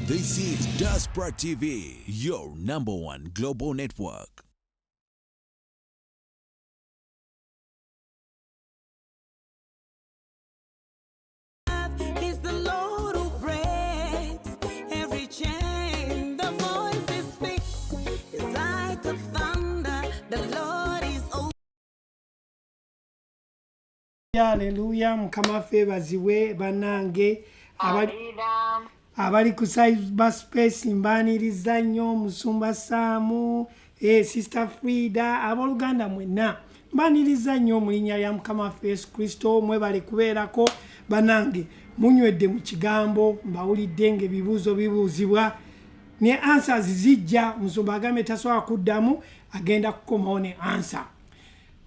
This is Diaspora TV, your number one global network. Hallelujah, mukama febaziwe banange abali ku cyberspace mbaniriza nnyo Musumba Saamu, Sister Frida, aboluganda mwenna mbaniriza nnyo mu linnya lya mukama Yesu Kristo. Mwebale kubeerako banange, munywedde mu kigambo, mbawulidde ng'ebibuuzo bibuuzibwa ne answers zijja. Musumba agambe tasobola kuddamu, agenda kukomawo ne answer.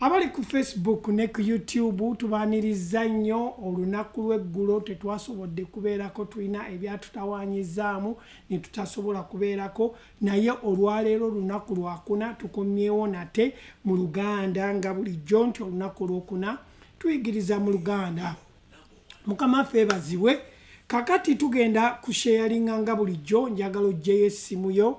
Abali ku Facebook ne ku YouTube tubaniriza nnyo. Olunaku lw'eggulo tetwasobodde kubeerako, tulina ebyatutawanyizaamu ne tutasobola kubeerako, naye olwaleero lunaku lwakuna tukomyewo nate mu Luganda nga bulijjo nti olunaku lwokuna tuyigiriza mu Luganda. Mukama feebazibwe. Kakati tugenda kusharinga nga bulijjo. Njagala oggyeyo essimu yo,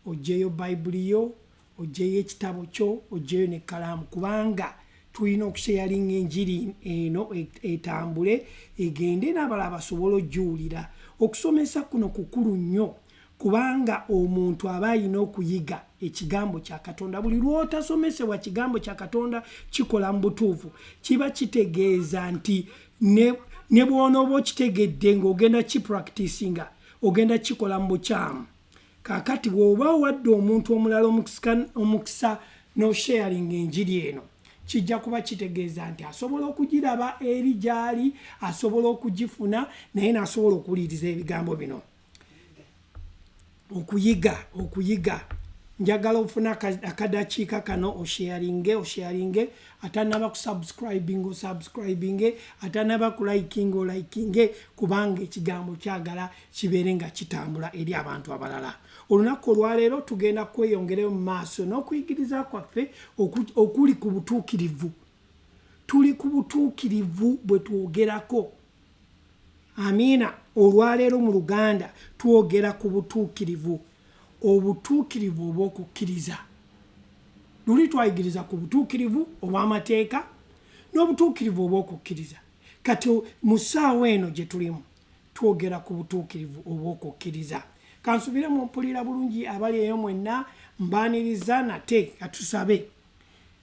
oggyeyo Bayibuli yo, oggyeyo ekitabo kyo, oggyeyo ne kkalaamu, kubanga tulina okusharinga enjiri eno etambule egende n'abalala basobole ogiwulira. Okusomesa kuno kukulu nnyo, kubanga omuntu aba alina okuyiga ekigambo kya Katonda. Buli lw'otasomesebwa kigambo kya Katonda kikola mu butuufu, kiba kitegeeza nti ne bw'onooba okitegedde ng'ogenda kipracticinga, ogenda kikola mu bukyamu. Kakati bw'oba wadde omuntu omulala omukisa n'osharinga enjiri eno, kijja kuba kitegeeza nti asobola okugiraba eri gy'ali, asobola okugifuna, naye n'asobola okuwuliriza ebigambo bino. Okuyiga. Njagala ofuna akadakiika kano osharinge, atanaba kusubscribing, atanaba kulikinge, kubanga ekigambo kyagala kibeere nga kitambula eri abantu abalala. Olunaku olwaleero tugenda kweyongerayo mu maaso n'okuyigiriza kwaffe okuli ku butuukirivu. Tuli ku butuukirivu bwe twogerako. Amiina. Olwaleero mu Luganda twogera ku butuukirivu. Obutuukirivu obw'okukkiriza. Luli twayigiriza ku butuukirivu obw'amateeka n'obutuukirivu obw'okukkiriza. Kati mu ssaawa eno gye tulimu twogera ku butuukirivu obw'okukkiriza. Kansubire mu mpulira bulungi abali eyo mwenna, mbaaniriza nate katusabe.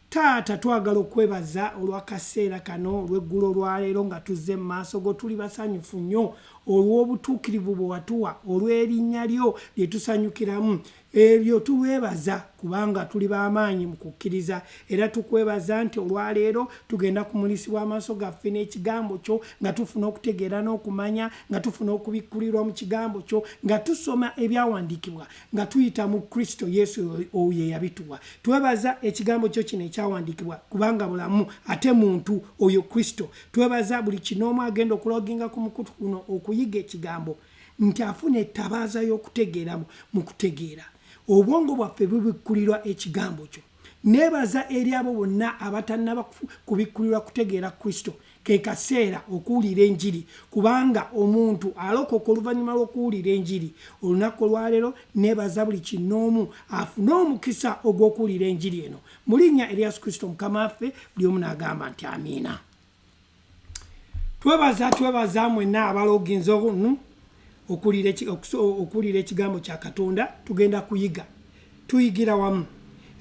Taata, twagala okwebaza olw'akaseera kano olw'eggulo olwaleero nga tuzze mu maaso go. Tuli basanyufu nnyo olw'obutuukirivu bwe watuwa, olw'erinnya lyo lye tusanyukiramu. Ebyo tulwebaza kubanga tuli b'amaanyi mu kukkiriza, era tukwebaza nti olwaleero tugenda kumulisibwa amaaso gaffe n'ekigambo kyo, nga tufuna okutegeera n'okumanya, nga tufuna okubikkulirwa mu kigambo kyo, nga tusoma ebyawandiikibwa, nga tuyita mu Kristo Yesu oyo ye yabituwa. Twebaza ekigambo kyo kino ekyawandiikibwa kubanga bulamu ate muntu oyo Kristo. Twebaza buli kinoomu agenda okuloginga ku mukutu kuno okuyiga ekigambo nti afuna ettabaaza y'okutegeera mu kutegeera. Obwongo bwaffe bubikkulirwa ekigambo kyo. Neebaza eri abo bonna abatannaba kubikkulirwa kutegeera Kristo. Ke kaseera okuwulira enjiri, kubanga omuntu alokoka oluvannyuma lw'okuwulira enjiri. Olunaku olwaleero neebaza buli kinoomu afune omukisa ogw'okuwulira enjiri eno. Mu linnya erya Yesu Kristo Mukama waffe, buli omu n'agamba nti amiina. Twebaza mwenna abaloginze okuwulira ekigambo kya Katonda. Tugenda kuyiga, tuyigira wamu.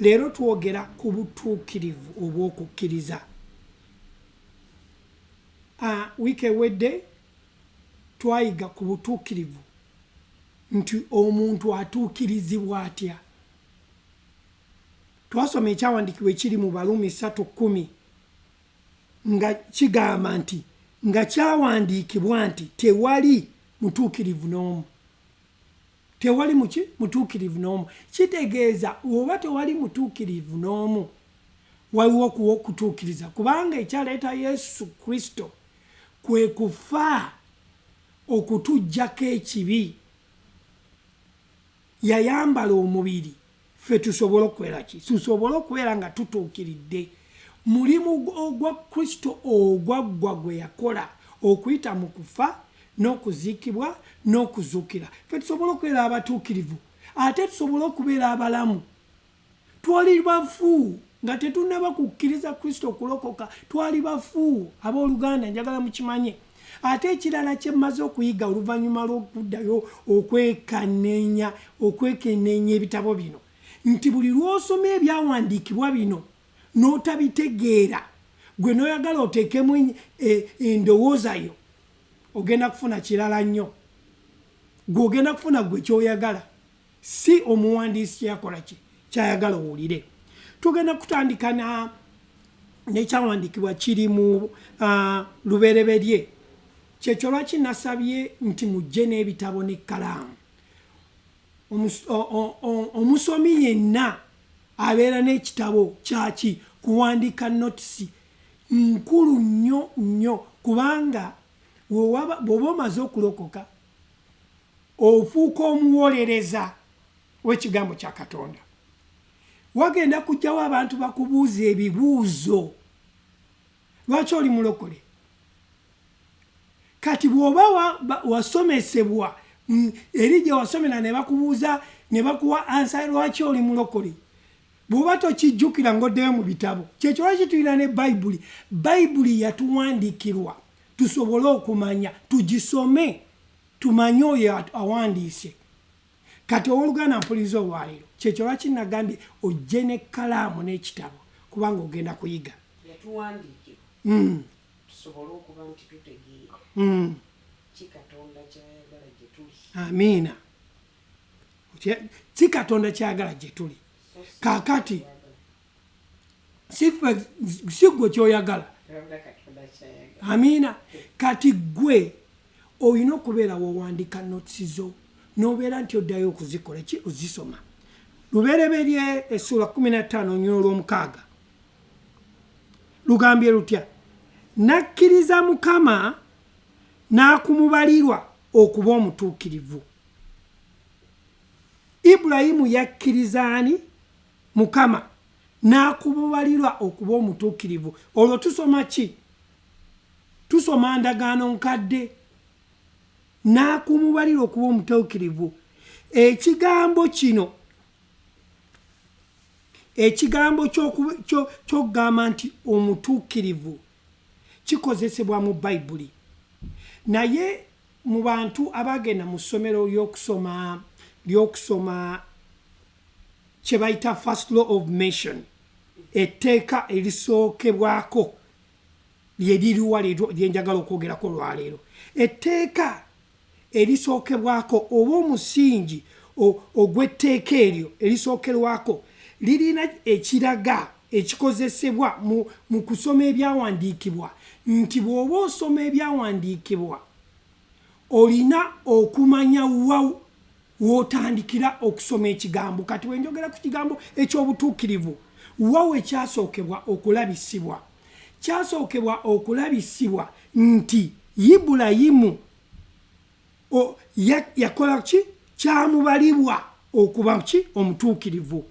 Leero twogera ku butuukirivu obw'okukkiriza. Wiiki ewedde twayiga ku butuukirivu nti omuntu atuukirizibwa atya. Twasoma ekyawandiikibwa ekiri mu Baluumi 3:10 nga kigamba nti nga kyawandiikibwa nti tewali mutuukirivu n'omu. Tewali mutuukirivu n'omu. Kitegeeza oba tewali mutuukirivu n'omu, waliwo okutuukiriza, kubanga ekyaleeta Yesu Kristo kwe kufa okutuggyako ekibi. Yayambala omubiri ffe tusobole okubeera ki? Tusobole okubeera nga tutuukiridde. Mulimu ogwa Kristo ogwaggwa gwe yakola okuyita mu kufa n'okuziikibwa n'okuzuukira. Ffe tusobole okubeera abatuukirivu ate tusobole okubeera abalamu. Twali bafu nga tetunnaba kukkiriza Kristo okulokoka, twali bafu. Abooluganda njagala mukimanye. Ate ekirala kye mmaze okuyiga oluvannyuma lw'okuddayo okwekenneenya ebitabo bino, nti buli lw'osoma ebyawandiikibwa bino n'otabitegeera, gwe n'oyagala oteekemu endowooza yo, ogenda kufuna kirala nnyo. Gwe ogenda kufuna gwe kyoyagala, si omuwandiisi kyakola ki kyayagala owulire. Tugenda kutandika n'ekyawandiikibwa kiri mu Lubereberye. Kyekyo lwaki nasabye nti mujje n'ebitabo n'ekkalaamu. Omusomi yenna abeera n'ekitabo kyaki kuwandiika notisi nkulu nnyo nnyo, kubanga bw'oba omaze okulokoka ofuuka omuwolereza w'ekigambo kya Katonda. Wagenda kujjawo abantu bakubuuza ebibuuzo, lwaki oli mulokole? Kati bw'oba wasomesebwa eri gye wasomera ne bakubuuza ne bakuwa ansa lwaki oli mulokole, bw'oba tokijjukira ng'oddeyo mu bitabo. Kyekyo lwaki tulina ne Bayibuli. Bayibuli yatuwandiikirwa tusobole okumanya, tugisome tumanye oyo awandiise. Kati owooluganda mpuliriza olwaleero, kyekyo lwaki nagambye ojje n'ekkalaamu n'ekitabo, kubanga ogenda kuyiga. Yatuwandiikirwa tusobole okuba nti tutegeera ki Katonda kyayagala gye tuli. Amiina. Ki Katonda kyayagala gye tuli. Kaakati si gwe kyoyagala. Amiina. Kati gwe olina okubeera w'owandiika notisi zo n'obeera nti oddayo okuzikola ki ozisoma. Lubereberye essula 15 nnyo olw'omukaaga lugambye lutya? Nakkiriza Mukama n'akumubalirwa okuba omutuukirivu. Ibulayimu yakkiriza ani? Mukama n'akumubalirwa okuba omutuukirivu. Olwo tusoma ki? Tusoma ndagaano nkadde. N'akumubalirwa okuba omutuukirivu. Ekigambo kino, ekigambo ky'okugamba nti omutuukirivu kikozesebwa mu Bayibuli, naye mu bantu abagenda mu ssomero ly'okusoma kye bayita first law of mention, etteeka erisookebwako lye liriwa lye njagala okwogerako olwaleero. Etteeka erisookebwako oba omusingi ogw'etteeka eryo erisookerwako lirina ekiraga ekikozesebwa mu kusoma ebyawandiikibwa, nti bw'oba osoma ebyawandiikibwa olina okumanya w'otandikira okusoma ekigambo. Kati bwe njogera ku kigambo eky'obutuukirivu, wawe kyasookebwa okulabisibwa. Kyasookebwa okulabisibwa nti Ibulayimu yakola ki? Kyamubalibwa okuba ki? Omutuukirivu.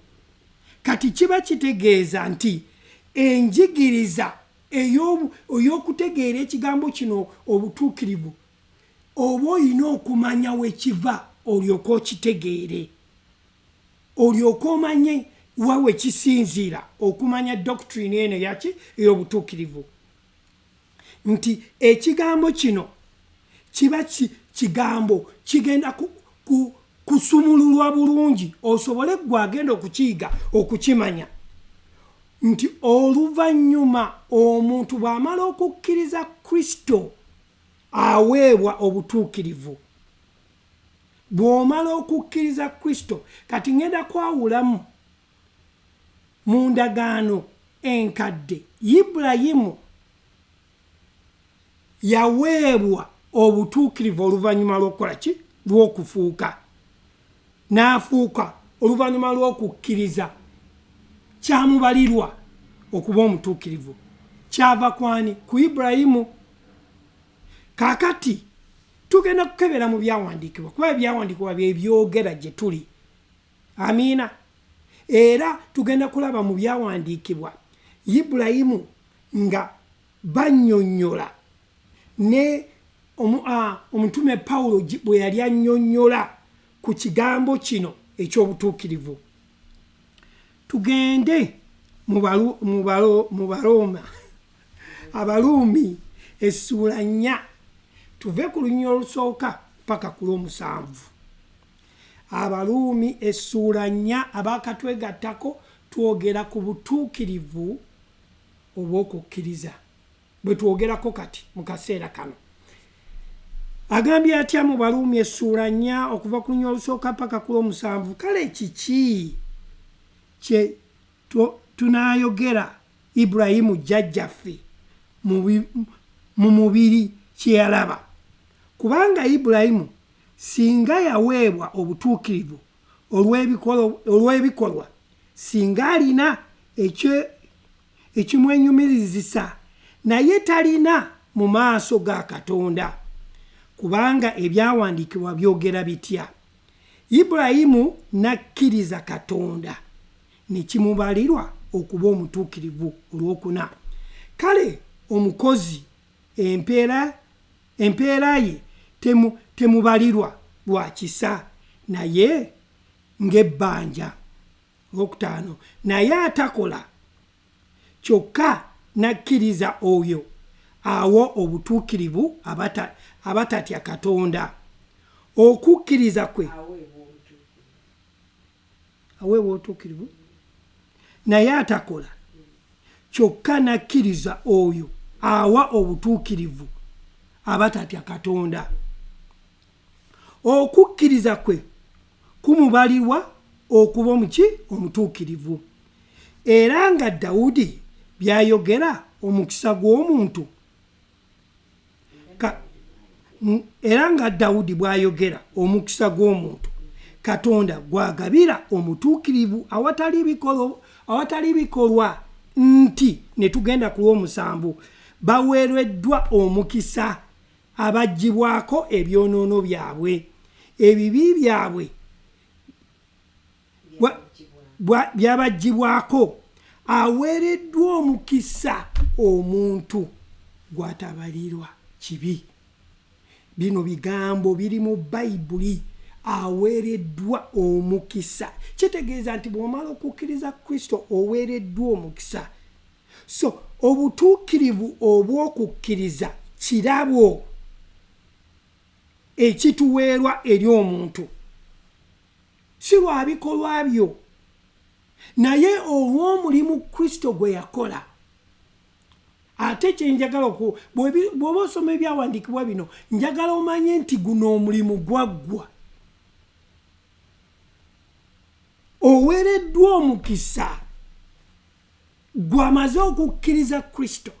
Kati kiba kitegeeza nti enjigiriza ey'okutegeera ekigambo kino obutuukirivu, oba olina okumanya wekiva olyoke okitegeere, olyoke omanye wawe kisinziira, okumanya doctrine eno yaki ey'obutuukirivu. Nti ekigambo kino kiba kigambo kigenda kusumululwa bulungi osobole gwagenda okukiyiga okukimanya, nti oluvannyuma omuntu bw'amala okukkiriza Kristo aweebwa obutuukirivu. Bw'omala okukkiriza Kristo, kati ngenda kwawulamu mu ndagaano enkadde, Ibulayimu yaweebwa obutuukirivu oluvannyuma lw'okukola ki? Lw'okufuuka. N'afuuka oluvannyuma lw'okukkiriza, kyamubalirwa okuba omutuukirivu. Kyava kwani? Ku Ibulayimu. Kaakati tugenda kukebera mu byawandiikibwa, kuba ebyawandiikibwa bye byogera gye tuli. Amiina. Era tugenda kulaba mu byawandiikibwa Ibulayimu nga bannyonnyola ne omutume Pawulo bwe yali annyonnyola ku kigambo kino eky'obutuukirivu. Tugende mu Baroma, Abaluumi essuula 4, tuve ku lunywa olusooka paka ku lw'omusanvu. Abaluumi essuula 4 abaakatwegattako twogera ku butuukirivu obw'okukkiriza bwe twogerako kati mu kaseera kano. Agambye atya mu Baluumi essuula 4 okuva ku lunywa olusooka paka ku lw'omusanvu? Kale kiki kye tunaayogera Ibulayimu jjajjaffe mu mubiri kye yalaba? Kubanga Ibulayimu singa yaweebwa obutuukirivu olw'ebikolwa, singa alina ekimwenyumirizisa, naye talina mu maaso ga Katonda, kubanga ebyawandiikibwa byogera bitya? Ibulayimu n'akkiriza Katonda ne kimubalirwa okuba omutuukirivu. Olwokuna, kale omukozi empeera ye temubalirwa lwa kisa, naye ng'ebbanja. Olwokutaano, naye atakola kyokka n'akkiriza oyo awo obutuukirivu abatatya Katonda. Okukkiriza kwe aweebwa obutuukirivu, naye atakola kyokka n'akkiriza oyo awa obutuukirivu abatatya Katonda. Okukkiriza kwe kumubalirwa okuba omutuukirivu. Era nga Dawudi byayogera omukisa gw'omuntu, era nga Dawudi bw'ayogera omukisa gw'omuntu, Katonda gwagabira omutuukirivu awatali bikolwa, nti ne tugenda ku lw'omusanvu, baweereddwa omukisa abaggyibwako ebyonoono byabwe, ebibi byabwe byabaggyibwako. Aweereddwa omukisa omuntu gw'atabalirwa kibi. Bino bigambo biri mu Bayibuli. Aweereddwa omukisa kitegeeza nti bw'omala okukkiriza Kristo oweereddwa omukisa. So obutuukirivu obw'okukkiriza kirabo ekituweerwa eri omuntu, si lwa bikolwa byo, naye olw'omulimu Kristo gwe yakola. Ate kyenjagala bw'oba osoma ebyawandiikibwa bino, njagala omanye nti guno omulimu gwaggwa. Oweereddwa omukisa gw'amaze okukkiriza Kristo.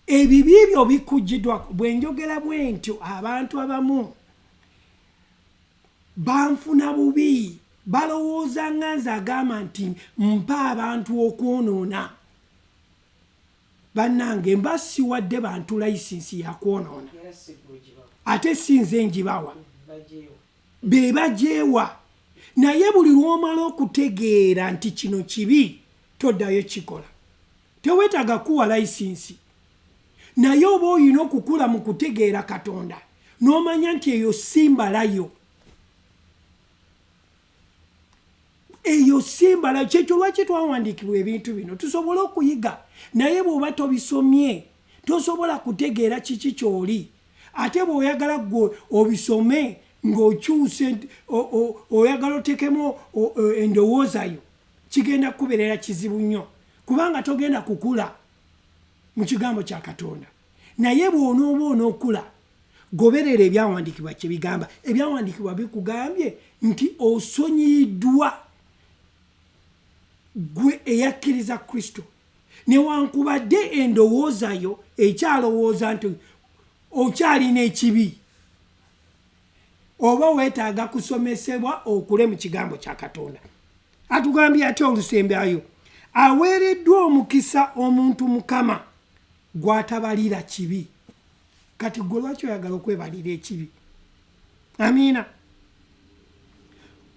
Ebibi byo bikuggiddwako. Bwe njogera bwe ntyo, abantu abamu banfuna bubi, balowooza nga nze agamba nti mpa abantu okwonoona. Bannange, mba siwadde bantu layisinsi ya kwonoona, ate si nze ngibawa, be bajeewa. Naye buli lw'omala okutegeera nti kino kibi, toddayo kikola. Teweetaaga kuwa layisinsi. Naye oba olina okukula mu kutegeera Katonda n'omanya nti eyo simbalayo. Eyo simbalayo. Kyekyo lwaki twawandiikibwa ebintu bino, tusobole okuyiga. Naye bw'oba tobisomye tosobola kutegeera kiki ky'oli. Ate bw'oyagala gwe obisome ng'okyuse oyagala oteekemu endowooza yo, kigenda kubeerera kizibu nnyo, kubanga togenda kukula mu kigambo kya Katonda. Naye bw'onooba onookula, goberera ebyawandiikibwa kye bigamba. Ebyawandiikibwa bikugambye nti osonyiyiddwa gwe eyakkiriza Kristo, newankubadde endowooza yo ekyalowooza nti okyalina ekibi, oba weetaaga kusomesebwa okule mu kigambo kya Katonda. Atugambye ate olusembayo, aweereddwa omukisa omuntu Mukama gw'atabalira kibi. Kati gwe lwaki oyagala okwebalira ekibi? Amiina.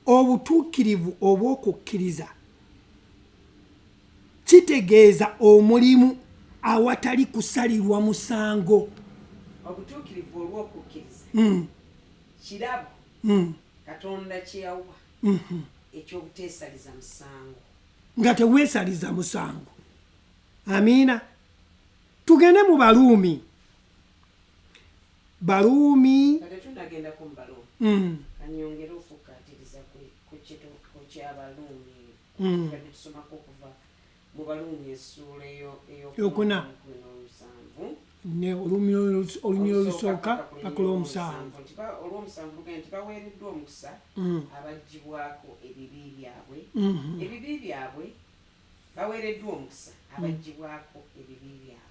Obutuukirivu obw'okukkiriza kitegeeza omulimu awatali kusalirwa musango. obutuukirivu olw'okukkiriza kirabo katonda kye yawa ekyobuteesaliza musango nga teweesaliza musango. Amiina. Tugende mu Baluumi kati tunagendako mu Baluumi kanyongere okukkaatiriza ku ky'Abaluumi kati tusomako okuva mu Baluumi essuula eyokuna ne olumiro olusooka paka olw'omusanvu. Olw'omusanvu lugenda nti baweereddwa omukisa abaggyibwako ebibi byabwe. Ebibi byabwe baweereddwa omukisa abaggyibwako ebibi byabwe.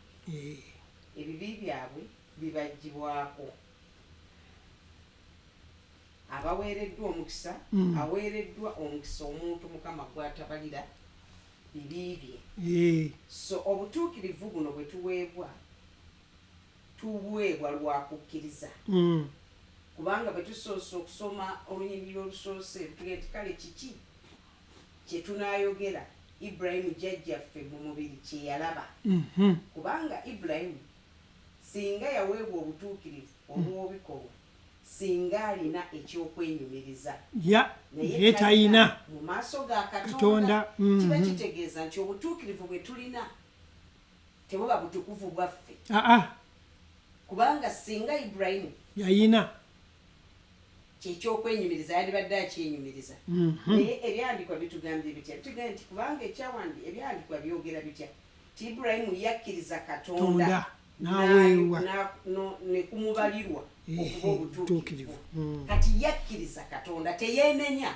Ebibi byabwe bibaggyibwako. Abaweereddwa omukisa aweereddwa omukisa omuntu Mukama gw'atabalira bibi bye. So obutuukirivu buno bwe tuweebwa tubuweebwa lwa kukkiriza. Kubanga bwe tusoose okusoma olunyiriri olusoose tugenda kale kiki kye tunaayogera Ibulayimu jjajjaffe mu mubiri kye yalaba. Kubanga Ibulayimu singa yaweebwa obutuukirivu olw'obikolwa singa alina ekyokwenyumiriza naye talina mu maaso ga Katonda. Kiba kitegeeza nti obutuukirivu bwe tulina tebuba butukuvu bwaffe. Kubanga singa Ibulayimu yayina kyekyokweyumiriza yandibadde akyenyumiriza. Naye ebyandikwa bitugambye bitya? Bitugambye nti kubanga ebyandikwa byogera bitya ti Ibulayimu yakkiriza Katonda n'aweebwa ne kumubalirwa okuba obutuukirivu. Kati yakkiriza Katonda teyeenenya.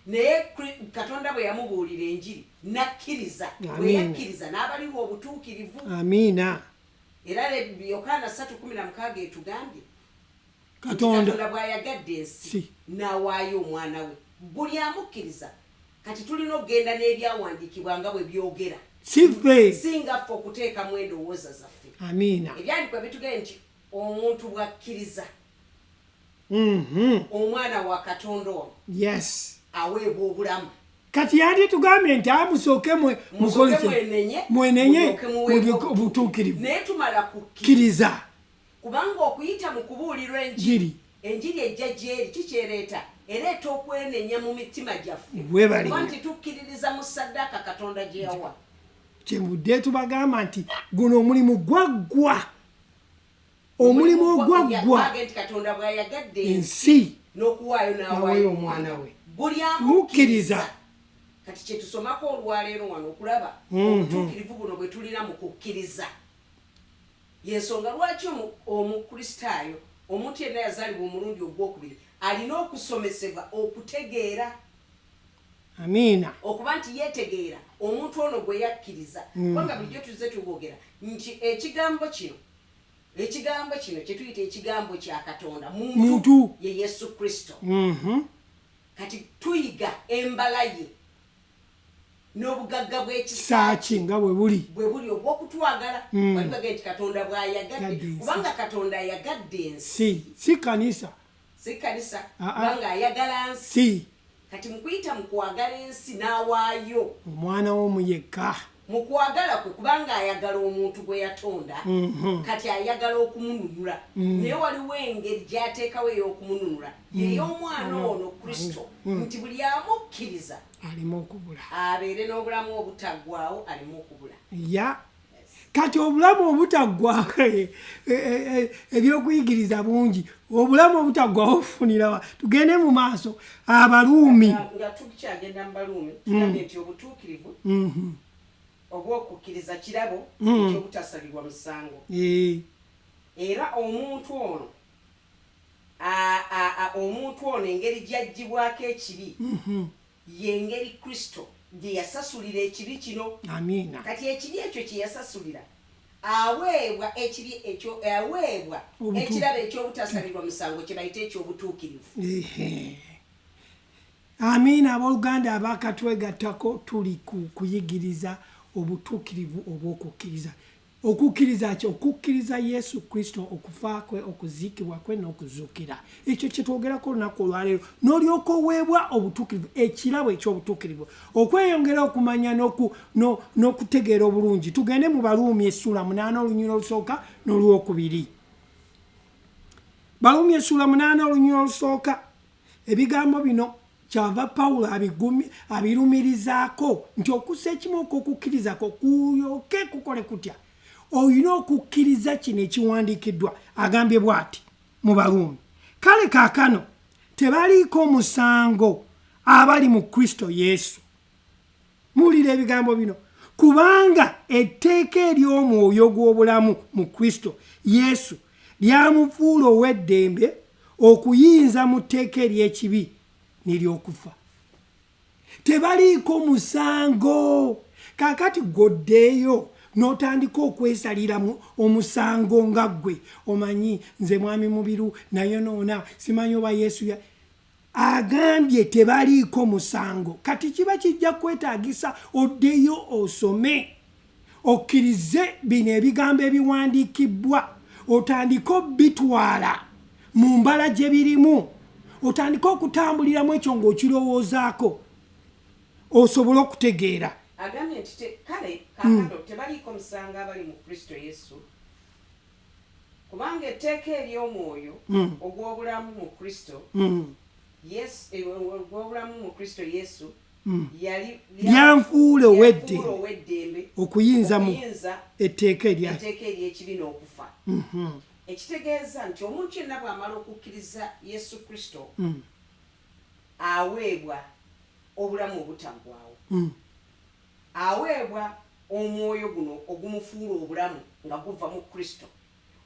Naye Katonda bwe yamubuulira enjiri n'akkiriza. Bwe yakkiriza n'abalirwa obutuukirivu. Amiina. Era Yokaana 3:16 etugambye Katonda bw'ayagadde ensi n'awaayo omwana we. Buli amukkiriza kati tulina okugenda n'ebyawandiikibwa nga bwe byogera. Singa ffe okuteekamu endowooza zaffe. Amiina. Ebyandikwa bitugambye nti omuntu bw'akkiriza omwana wa Katonda ono aweebwa obulamu. Kati yandi tugambye nti amusooke mwenenye obutuukirivu naye tumala kukkiriza. Kubanga okuyita mu kubuulirwa enjiri ejja gyeri kikyereeta ereeta okwenenya mu mitima gyaffe kuba nti tukkiririza mu ssaddaaka Katonda gye yawa. Kyembudde tubagamba nti guno omulimu gwaggwa. Omulimu ogwaggwa nti Katonda bw'ayagadde ensi n'okuwaayo n'awaayo omwana we. Buli amukkiriza. Kati kye tusomako olwaleero wano okulaba obutuukirivu buno bwe tulina mu kukkiriza. Yensonga lwaki omukristaayo omuntu yenna yazaalibwa omulundi ogwokubiri alina okusomesebwa okutegeera. Amiina. Okuba nti yeetegeera omuntu ono gwe yakkiriza. Kubanga bulijjo tuzze tubogera nti ekigambo kino kye tuyita ekigambo kya Katonda muntu ye Yesu Kristo. Kati tuyiga embala ye n'obugagga bw'ekisaaki nga bwe buli obw'okutwagala. Bali nti Katonda bw'ayagadde kubanga Katonda ayagadde ensi si kanisa kubanga ayagala nsi. Kati mu kuyita mu kwagala ensi n'awaayo omwana w'omuyekka mu kwagala kwe kubanga ayagala omuntu gwe yatonda. Kati ayagala okumununula naye waliwo engeri gy'ateekawo ey'okumununula ey'omwana ono Kristo nti buli amukkiriza alimu okubula abeere n'obulamu obutaggwaawo alimu okubula. Kati obulamu obutaggwaawo ebyokuyigiriza bungi. Obulamu obutaggwaawo ofunirawa? Tugende mu maaso. Abaluumi nga tukyagenda mu Baluumi tugambye nti obutuukirivu obw'okukkiriza kirabo eky'obutasalirwa musango. Era omuntu ono engeri gy'aggyibwako ekibi y'engeri Kristo gye yasasulira ekibi kino. Amiina. Kati ekibi ekyo kye yasasulira aweebwa ekirabo eky'obutasalirwa musango kye bayita eky'obutuukirivu. Amiina. Abooluganda abakatwegattako tuli kuyigiriza obutuukirivu obw'okukkiriza. Okukkiriza kye okukkiriza Yesu Kristo okufa kwe okuziikibwa kwe n'okuzuukira. Ekyo kye twogerako olunaku olwaleero n'olyoka oweebwa obutuukirivu ekirabo eky'obutuukirivu okweyongera okumanya n'okutegeera obulungi. Tugende mu Baluumi essuula 8 olunyiriri olusooka n'olwokubiri. Balumi essula 8 olunywa olusooka ebigambo bino kyava Pawulo abirumirizaako nti okussa ekimu okukkirizako kulyoke kukole kutya olina okukkiriza kino ekiwandiikiddwa agambye bw'ati mu Baluumi kale kaakano tebaliiko musango abali mu Kristo Yesu. Muwulira ebigambo bino kubanga etteeka ery'omwoyo gw'obulamu mu Kristo Yesu lyamufuula ow'eddembe okuyinza mu tteeka ery'ekibi n'ery'okufa. Tebaliiko musango. Kaakati goddeeyo n'otandika okwesalira omusango nga ggwe omanyi nze mwami mubiru nayonoona simanyi oba Yesu agambye tebaliiko musango. Kati kiba kijja kwetaagisa oddeyo osome okkirize bino ebigambo ebiwandiikibbwa otandika obitwala mu mbala gye birimu otandika okutambuliramu ekyo ng'okirowoozaako osobole okutegeera. Agambye nti kale kaakano tebaliiko musango abali mu Kristo Yesu kubanga etteeka ery'omwoyo ogw'obulamu mu Kristo ogw'obulamu mu Kristo Yesu lyanfuula ow'eddembe okuyinza mu etteeka ery'ekibi n'okufa. Ekitegeeza nti omuntu yenna bw'amala okukkiriza Yesu Kristo aweebwa obulamu obutaggwaawo, aweebwa omwoyo guno ogumufuula obulamu nga guva mu Kristo,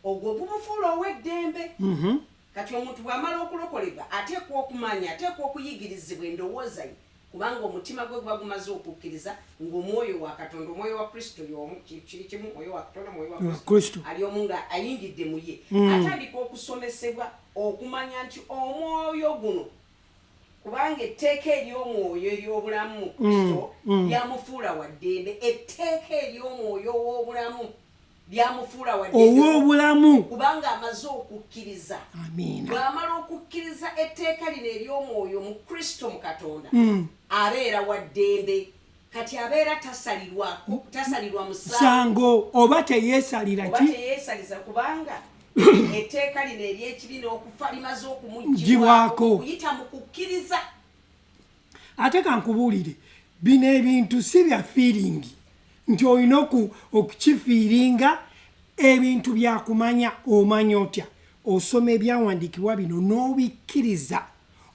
ogwo gumufuula ow'eddembe. Kati omuntu bw'amala okulokolebwa ateekwa okumanya, ateekwa okuyigirizibwa endowooza ye kubanga omutima gwe guba gumaze okukkiriza ng'omwoyo wa Katonda, omwoyo wa Kristo y'omu kiri kimu, omwoyo wa Katonda, omwoyo wa Kristo ali omu nga ayingidde mu ye. Atandika okusomesebwa okumanya nti omwoyo guno kubanga etteeka ery'omwoyo ery'obulamu mu Kristo lyamufuula wa ddembe, etteeka ery'omwoyo w'obulamu lyamufuula wa ddembe ow'obulamu kubanga amaze okukkiriza. Bw'amala okukkiriza etteeka lino ery'omwoyo mu Kristo mu Katonda abeera wa ddembe. Kati abeera tasalirwa musango oba teyeesalira teyeesaliza kubanga etteeka lino ery'ekibi n'okufa limaze okumuggyibwako okuyita mu kukkiriza. Ate kankubuulire bino ebintu si bya fiiringi nti olina okukifiiringa, ebintu byakumanya omanya otya osoma ebyawandiikibwa bino n'obikkiriza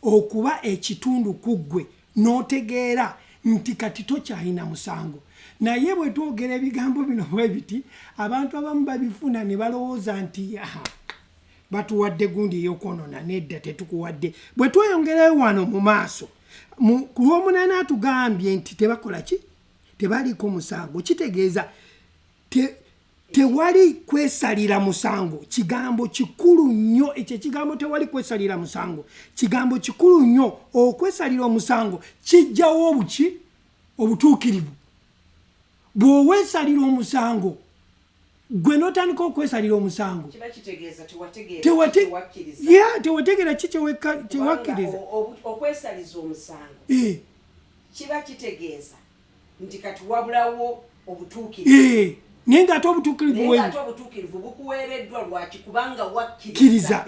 okuba ekitundu ku ggwe n'otegeera nti kati tokyalina musango. Naye bwe twogera ebigambo bino bwe biti abantu abamu babifuna ne balowooza nti batuwadde gundi ey'okwonoona. Nedda, tetukuwadde. Bwe tweyongerayo wano mu maaso ku Lwomunaana atugambye nti tebakola ki? Tebaliiko musango. Kitegeeza tewali kwesalira musango. Kigambo kikulu nnyo ekyo ekigambo tewali kwesalira musango. Kigambo kikulu nnyo. Okwesalira omusango kijjawo obuki? Obutuukirivu. Bw'oweesalira omusango gwe n'otandika okwesalira omusango kiba kitegeeza tewategeera ki kyewakkiriza. Okwesaliza omusango kiba kitegeeza nti kati wabulawo obutuukirivu. Naye ng'ate obutuukirivu bukuweereddwa lwaki? Kubanga wakkiriza.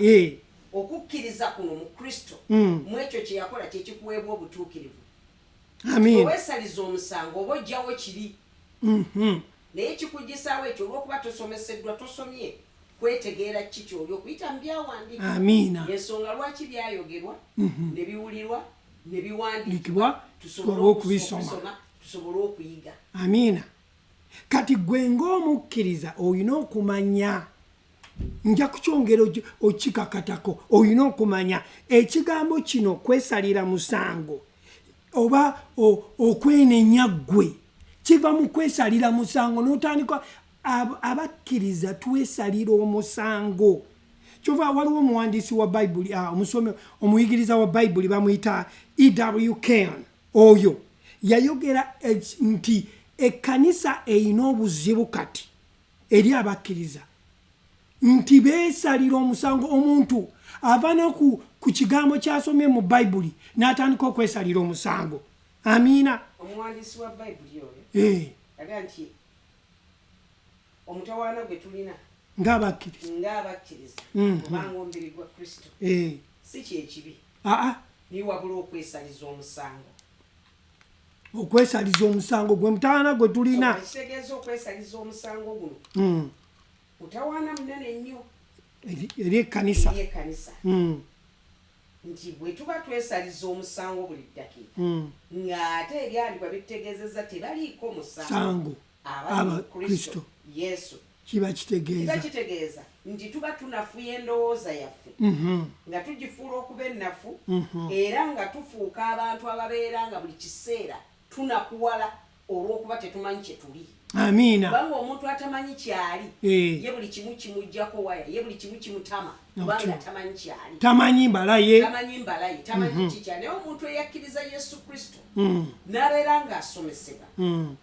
Okukkiriza kuno mu Kristo mu ekyo kye yakola kye kikuweebwa obutuukirivu. Oweesaliza omusango oba ojjawo kiri. Naye kikuggisaawo ekyo olw'okuba tosomeseddwa, tosomye kwetegeera ki ky'oli okuyita mu byawandiikibwa. Ensonga lwaki byayogerwa ne biwulirwa ne biwandiikibwa tusobole okubisoma tusobole okuyiga. Amiina. Kati gwe ng'omukkiriza olina okumanya, nja kukyongera okikakatako, olina okumanya ekigambo kino kwesalira musango oba okwenenya ggwe kiva mu kwesalira musango n'otandika. Abakkiriza twesalira omusango. Kyova waliwo omuwandiisi wa Bayibuli, omuyigiriza wa Bayibuli bamuyita E.W. Kenyon. Oyo yayogera nti ekkanisa erina obuzibu kati eri abakkiriza nti beesalira omusango. Omuntu ava no ku kigambo kyasomye mu Bayibuli n'atandika okwesalira omusango. Amiina. Omuwandiisi wa Bayibuli oyo yaga nti omutawaana gwe tulina ng'abakkiriza kubanga omubiri gwa Kristo si kyekibi ni wabula okwesaliza omusango. Okwesaliza omusango gwe mutawaana gwe tulina. Kitegeeza okwesaliza omusango guno mutawaana munene nnyo eri ekkanisa. Nti bwe tuba twesaliza omusango buli ddakiika ng'ate ebyandikwa bitegeezezza tebaliiko musango aba Kristo Yesu, kiba kitegeeza nti tuba tunafuya endowooza yaffe nga tugifuula okuba ennafu era nga tufuuka abantu ababeera nga buli kiseera tunakuwala olw'okuba tetumanyi kye tuli. Amiina. Kubanga omuntu atamanyi kyali ye buli kimu kimuggyako waya, ye buli kimu kimutama kubanga tamanyi kyali, tamanyi mbala ye, tamanyi kikyali. Naye omuntu eyakkiriza Yesu Kristo n'abeera ng'asomesebwa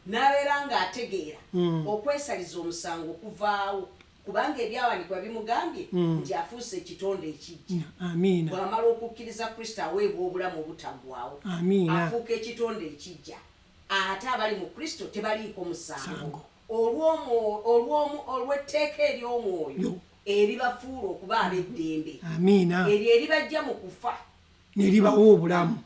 n'abeera ng'ategeera okwesaliza omusango kuvaawo kubanga ebyawandiikibwa bimugambye nti afuuse ekitonde ekijja. Amiina. Bw'amala okukkiriza Kristo aweebwa obulamu obutaggwaawo. Amiina. Afuuka ekitonde ekijja. Ate abali mu Kristo tebaliiko musango olw'etteeka ery'omwoyo eribafuula okuba ab'eddembe. Amiina. Eryo eribajja mu kufa neribawa obulamu.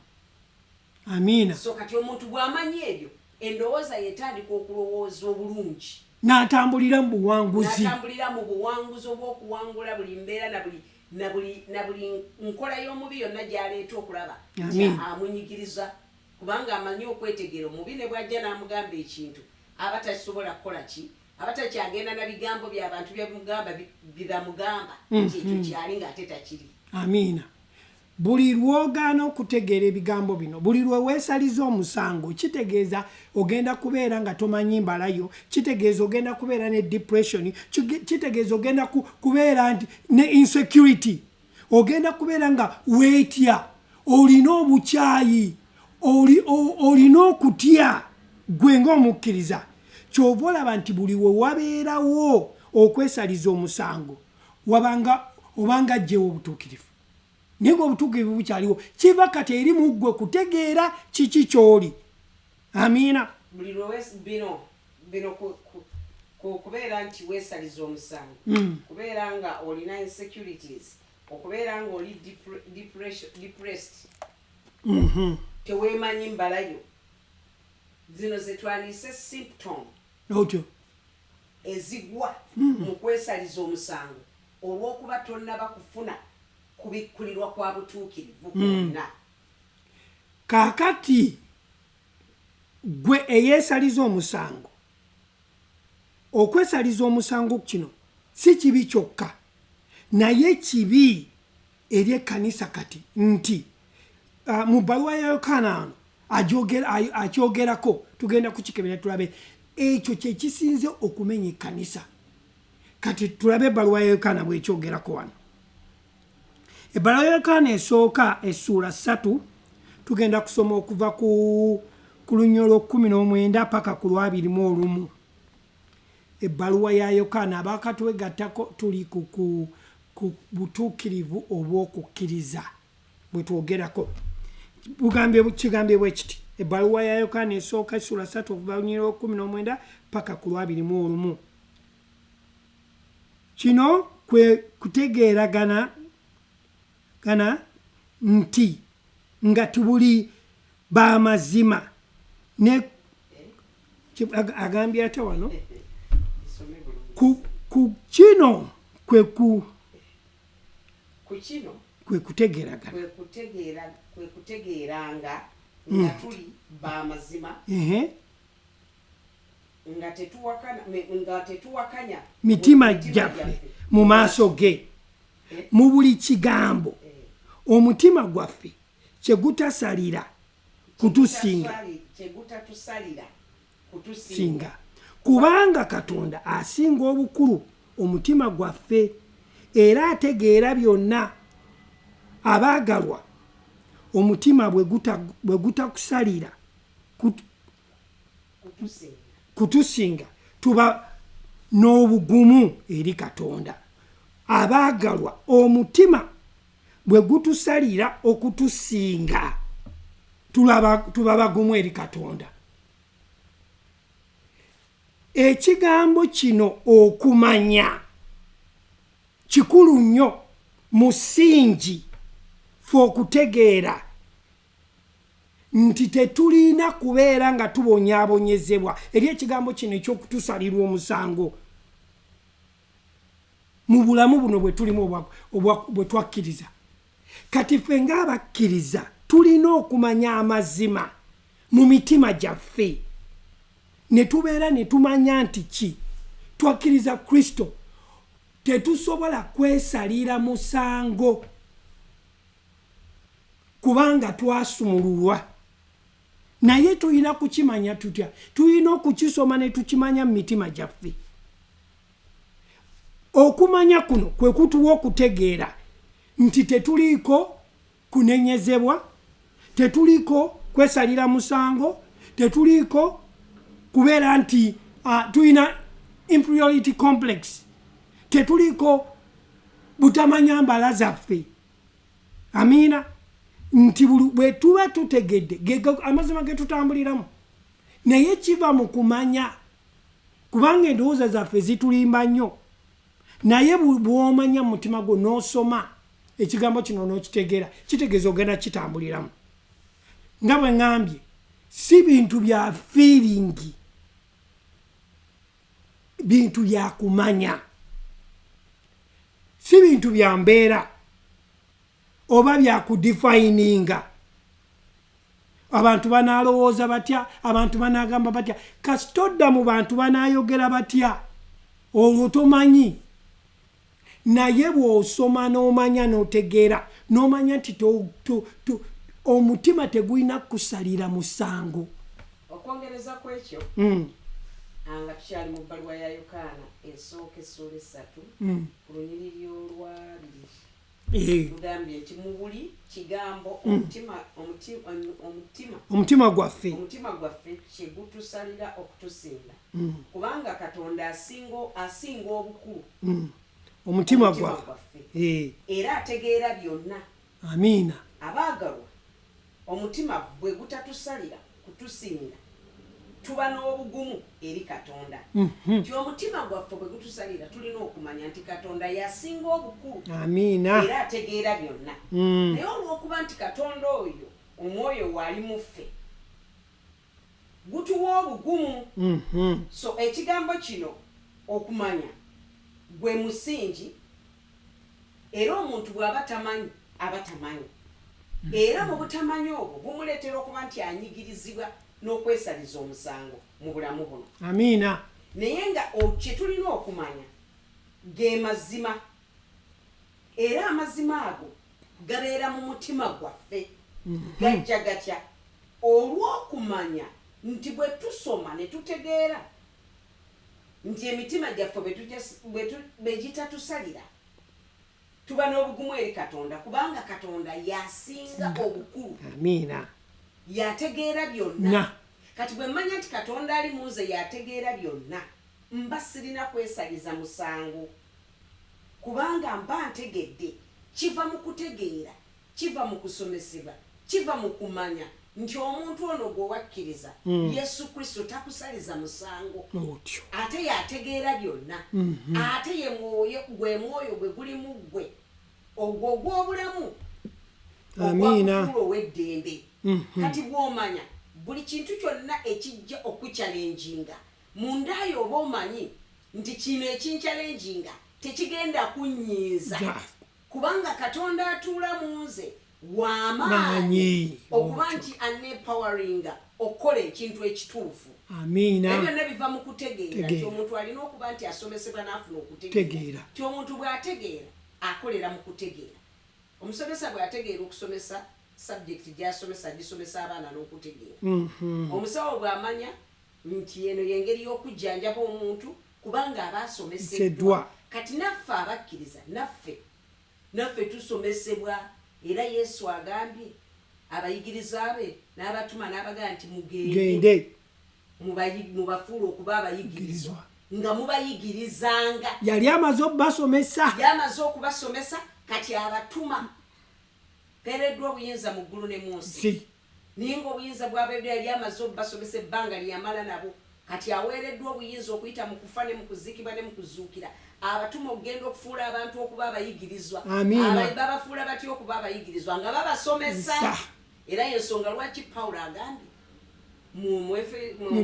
Amiina. So kati omuntu bw'amanyi ebyo endowooza yetandika okulowooza obulungi n'atambulira mu buwanguzi obw'okuwangula buli mbeera na buli nkola y'omubi yonna gy'aleeta okulaba amunyigiriza kubanga amanyi okwetegeera omubi ne bw'ajja n'amugamba ekintu aba takisobola kukola ki, aba takyagenda na bigambo by'abantu byebamugamba nti ekyo kyali ng'ate takiri. Amiina. Buli lwogaana okutegeera ebigambo bino, buli lwe weesaliza omusango, kitegeeza ogenda kubeera nga tomanyi mbalayo, kitegeeza ogenda kubeera ne depression, kitegeeza ogenda kubeera nti ne insecurity, ogenda kubeera nga weetya, olina obukyayi, olina okutya gwe ng'omukkiriza. Kyova olaba nti buli we wabeerawo okwesaliza omusango obanga ajjewo obutuukirivu. Naye obutuukirivu bukyaliwo, kiva kati eri mu ggwe kutegeera kiki ky'oli. Amiina. Buli lwewesi bino kubeera nti weesaliza omusango, kubeera nga olina insecurities, okubeera nga oli depressed, teweemanyi mbalayo, zino ze twandiyise symptom ezigwa mu kwesaliza omusango olw'okuba tonnaba kufuna kubikkulirwa kwa butuukirivu kwonna. Kaakati gwe eyeesaliza omusango, okwesaliza omusango kino si kibi kyokka, naye kibi eri ekkanisa kati nti mu bbaluwa ya Yokaana ano akyogerako, tugenda kukikebera tulabe ekyo kye kisinze okumenya ekkanisa. Kati tulabe ebbaluwa ya Yokaana bw'ekyogerako wano. Ebbaluwa ya Yokaana esooka essuula 3 tugenda kusoma okuva ku lunyolo 19 paka ku 21. Ebbaluwa ya Yokaana abakatwegattako tuli ku butuukirivu obw'okukkiriza bwe twogerako. Kigambye bwe kiti, ebbaluwa ya Yokaana esooka essuula 3 okuva lunyolo 19 paka ku 21. Kino kwe kutegeeragana nti nga tubuli b'amazima ne agambye ate wano ku kino kwe kutegeeranga nga tuli b'amazima nga tetuwakanya mitima gyaffe mu maaso ge mu buli kigambo omutima gwaffe kye gutasalira kutusinga kubanga Katonda asinga obukulu omutima gwaffe era ategeera byonna. Abaagalwa, omutima bwe gutakusalira kutusinga tuba n'obugumu eri Katonda. Abaagalwa, omutima bwe gutusalira okutusinga tuba bagumu eri Katonda. Ekigambo kino okumanya kikulu nnyo musingi fe okutegeera nti tetulina kubeera nga tubonyaabonyezebwa eri ekigambo kino ekyokutusalirwa omusango mu bulamu buno bwe tulimu bwe twakkiriza. Kati ffe ng'abakkiriza tulina okumanya amazima mu mitima gyaffe ne tubeera ne tumanya nti ki twakkiriza Kristo tetusobola kwesalira musango kubanga twasumululwa, naye tulina kukimanya tutya? Tulina okukisoma ne tukimanya mu mitima gyaffe. Okumanya kuno kwe kutuwa okutegeera nti tetuliiko kunenyezebwa, tetuliiko kwesalira musango, tetuliiko kubeera nti tulina inferiority complex, tetuliiko butamanya mbala zaffe. Amiina. Nti bwe tuba tutegedde amazima ge tutambuliramu, naye kiva mu kumanya, kubanga endowooza zaffe zitulimba nnyo, naye bw'omanya mu mutima gwo n'osoma ekigambo kino n'okitegeera, kitegeeza ogenda kitambuliramu. Nga bwe ŋŋambye, si bintu bya feelingi, bintu bya kumanya, si bintu bya mbeera oba bya kudefininga. Abantu banaalowooza batya, abantu banaagamba batya, kasitodda mu bantu banaayogera batya, olwo tomanyi. Naye bw'osoma n'omanya n'otegeera n'omanya nti omutima tegulina kusalira musango. Okwongereza ku ekyo nga tukyali mu bbaluwa ya Yokaana esooka essula 3 ku lunyiriri olwabiri tugambye nti mu buli kigambo omutima gwaffe kye gutusalira okutusinda, kubanga Katonda asinga obukulu omutima gwaffe era ategeera byonna. Amiina. Abaagalwa, omutima bwe gutatusalira kutusinda tuba n'obugumu eri Katonda. Nti omutima gwaffe bwe gutusalira tulina okumanya nti Katonda yasinga obukulu. Amiina. Era ategeera byonna. Naye olw'okuba nti Katonda oyo omwoyo wali mu ffe gutuwa obugumu. So ekigambo kino okumanya gwe musingi, era omuntu bw'aba tamanyi aba tamanyi, era mu butamanya obwo bumuleetera okuba nti anyigirizibwa n'okwesaliza omusango mu bulamu buno. Amiina. Naye nga kye tulina okumanya ge mazima, era amazima ago gabeera mu mutima gwaffe. Gajja gatya? Olw'okumanya nti bwe tusoma ne tutegeera nti emitima gyaffe bwe gitatusalira tuba n'obugumu eri Katonda, kubanga Katonda yasinga obukulu. Amiina. Yategeera byonna. Kati bwe mmanya nti Katonda ali mu nze yategeera byonna, mba sirina kwesaliza musango, kubanga mba ntegedde. Kiva mu kutegeera, kiva mu kusomesebwa, kiva mu kumanya nti omuntu ono gwewakkiriza Yesu Kristo takusaliza musango, ate yategeera byonna. Ate ye mwoyo gwe guli mu ggwe ogwo ogw'obulamu ogwakufula ow'eddembe. Kati bw'omanya buli kintu kyonna ekijja okukyalenjinga mundayo, oba omanyi nti kino ekinkyalenjinga tekigenda kunnyiiza, kubanga Katonda atuula mu nze w'amaanyi okuba nti anempoweringa okukola ekintu ekituufu. Amiina. Byonna biva mu kutegeera nti omuntu alina okuba nti asomesebwa n'afuna okutegeera. Nti omuntu bw'ategeera akolera mu kutegeera. Omusomesa bw'ategeera okusomesa subject gy'asomesa gisomesa abaana n'okutegeera. Omusawo bw'amanya nti eno y'engeri y'okujjanjaba omuntu kubanga aba asomeseddwa. Kati naffe abakkiriza naffe tusomesebwa, era Yesu agambye abayigiriza be n'abatuma n'abagamba nti mugende mubafuule okuba abayigirizwa, nga mubayigirizanga. Yali amaze okubasomesa, kati abatuma pereddwa obuyinza mu ggulu ne mu nsi. Naye ng'obuyinza bw'abeera yali amaze okubasomesa ebbanga lyamala nabo kati aweereddwa obuyinza okuyita mu kufa ne mu kuzikibwa ne mu kuzuukira abatuma okugenda okufuula abantu okuba abayigirizwa babafuula batya okuba abayigirizwa nga babasomesa era yensonga lwaki Pawulo agambye mu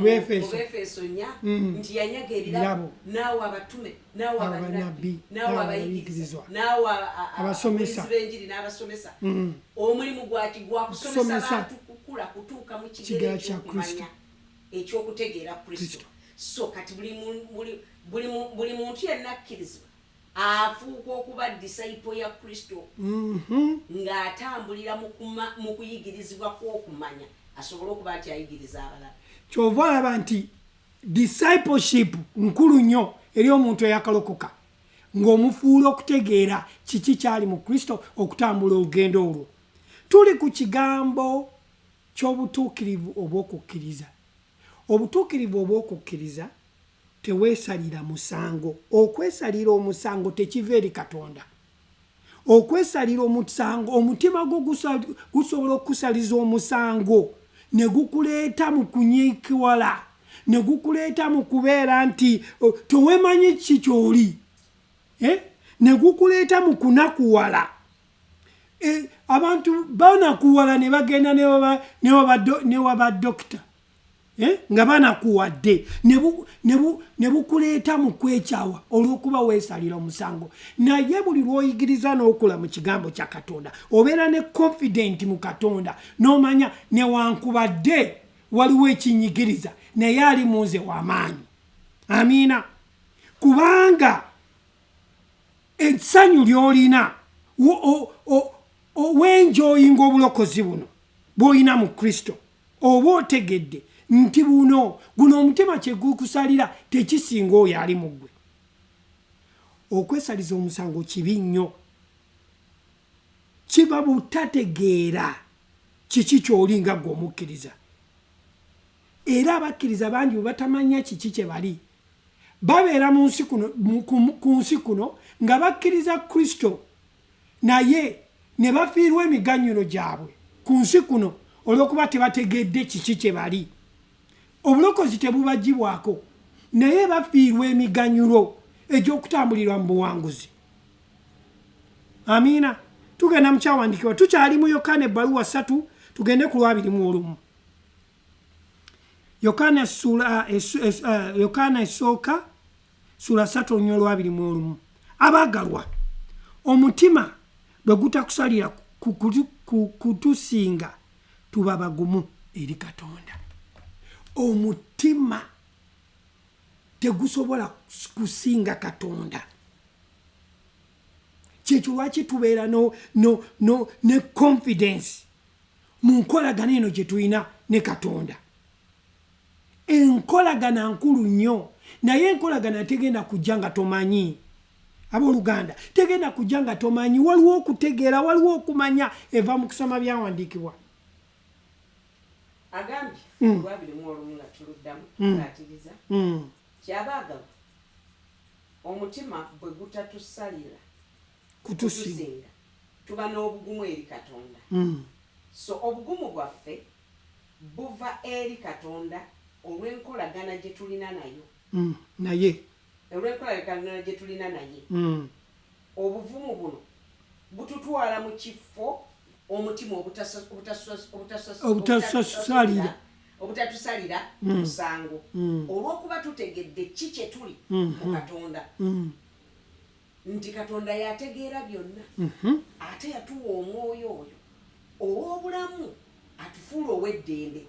Befeso 4 nti yanyaga ebirabo naawe abatume naawe abannabbi naawe abayigirizwa naawe abasomesa b'enjiri n'abasomesa omulimu gwaki gwakusomesa abantu kukula kutuuka mu kigero ky'okumanya ekyokutegeera Kristo. So kati buli muntu yenna akkirizibwa afuuka okuba disciple ya Kristo ng'atambulira mu kuyigirizibwa kw'okumanya asobola okuba nti ayigiriza abalala. Kyova olaba nti discipleship nkulu nnyo eri omuntu eyakalokoka ng'omufuula okutegeera kiki kyali mu Kristo okutambula olugendo olwo. Tuli ku kigambo ky'obutuukirivu obw'okukkiriza. Obutuukirivu obw'okukkiriza teweesalira musango. Okwesalira omusango tekiva eri Katonda. Okwesalira omusango omutima gwo gusobola okusaliza omusango ne gukuleeta mu kunyiikiwala ne gukuleeta mu kubeera nti teweemanyi kiki ky'oli ne gukuleeta mu kunakuwala. Abantu banakuwala ne bagenda ne waba dokita nga banakuwadde ne bukuleeta mu kwekyawa olw'okuba weesalira omusango. Naye buli lw'oyigiriza n'okula mu kigambo kya Katonda obeera ne confident mu Katonda n'omanya newankubadde waliwo ekinyigiriza naye ali munze w'amaanyi. Amiina. Kubanga essanyu ly'olina wenjoyinga obulokozi buno bw'olina mu Kristo oba otegedde nti guno omutima kye gukusalira tekisinga oyo ali mu ggwe. Okwesaliza omusango kibi nnyo. Kiba butategeera kiki ky'oli nga ggwe omukkiriza. Era abakkiriza bangi bwe batamanya kiki kye bali babeera ku nsi kuno nga bakkiriza Kristo naye ne bafiirwa emiganyulo gyabwe ku nsi kuno olw'okuba tebategedde kiki kye bali. Obulokozi tebubagibwako naye bafiirwa emiganyulo egy'okutambulirwa mu buwanguzi. Amiina. Tugenda mu kyawandiikibwa tukyali mu Yokaana ebbaluwa 3 tugende ku 21. Yokaana esooka sula 3:21. Abaagalwa, omutima bwe gutakusalira kutusinga tuba bagumu eri Katonda. Omutima tegusobola kusinga Katonda. Kyekyo lwaki tubeera ne confidence mu nkolagana eno gye tulina ne Katonda. Enkolagana nkulu nnyo naye enkolagana tegenda kujja nga tomanyi. Abooluganda tegenda kujja nga tomanyi. Waliwo okutegeera, waliwo okumanya eva mu kusoma byawandiikibwa. Agambye lwabiri mu olumu nga tuluddamu tukaatiriza kyabaagalwa omutima bwe gutatusalira kutusinga tuba n'obugumu eri Katonda. So obugumu bwaffe buva eri Katonda olw'enkolagana gye tulina nayo olw'enkolagana gye tulina naye. Obuvumu buno bututwala mu kifo omutima obutatusalira musango olw'okuba tutegedde ki kye tuli mu Katonda nti Katonda yategeera byonna ate yatuwa omwoyo oyo ow'obulamu atufuula ow'eddembe.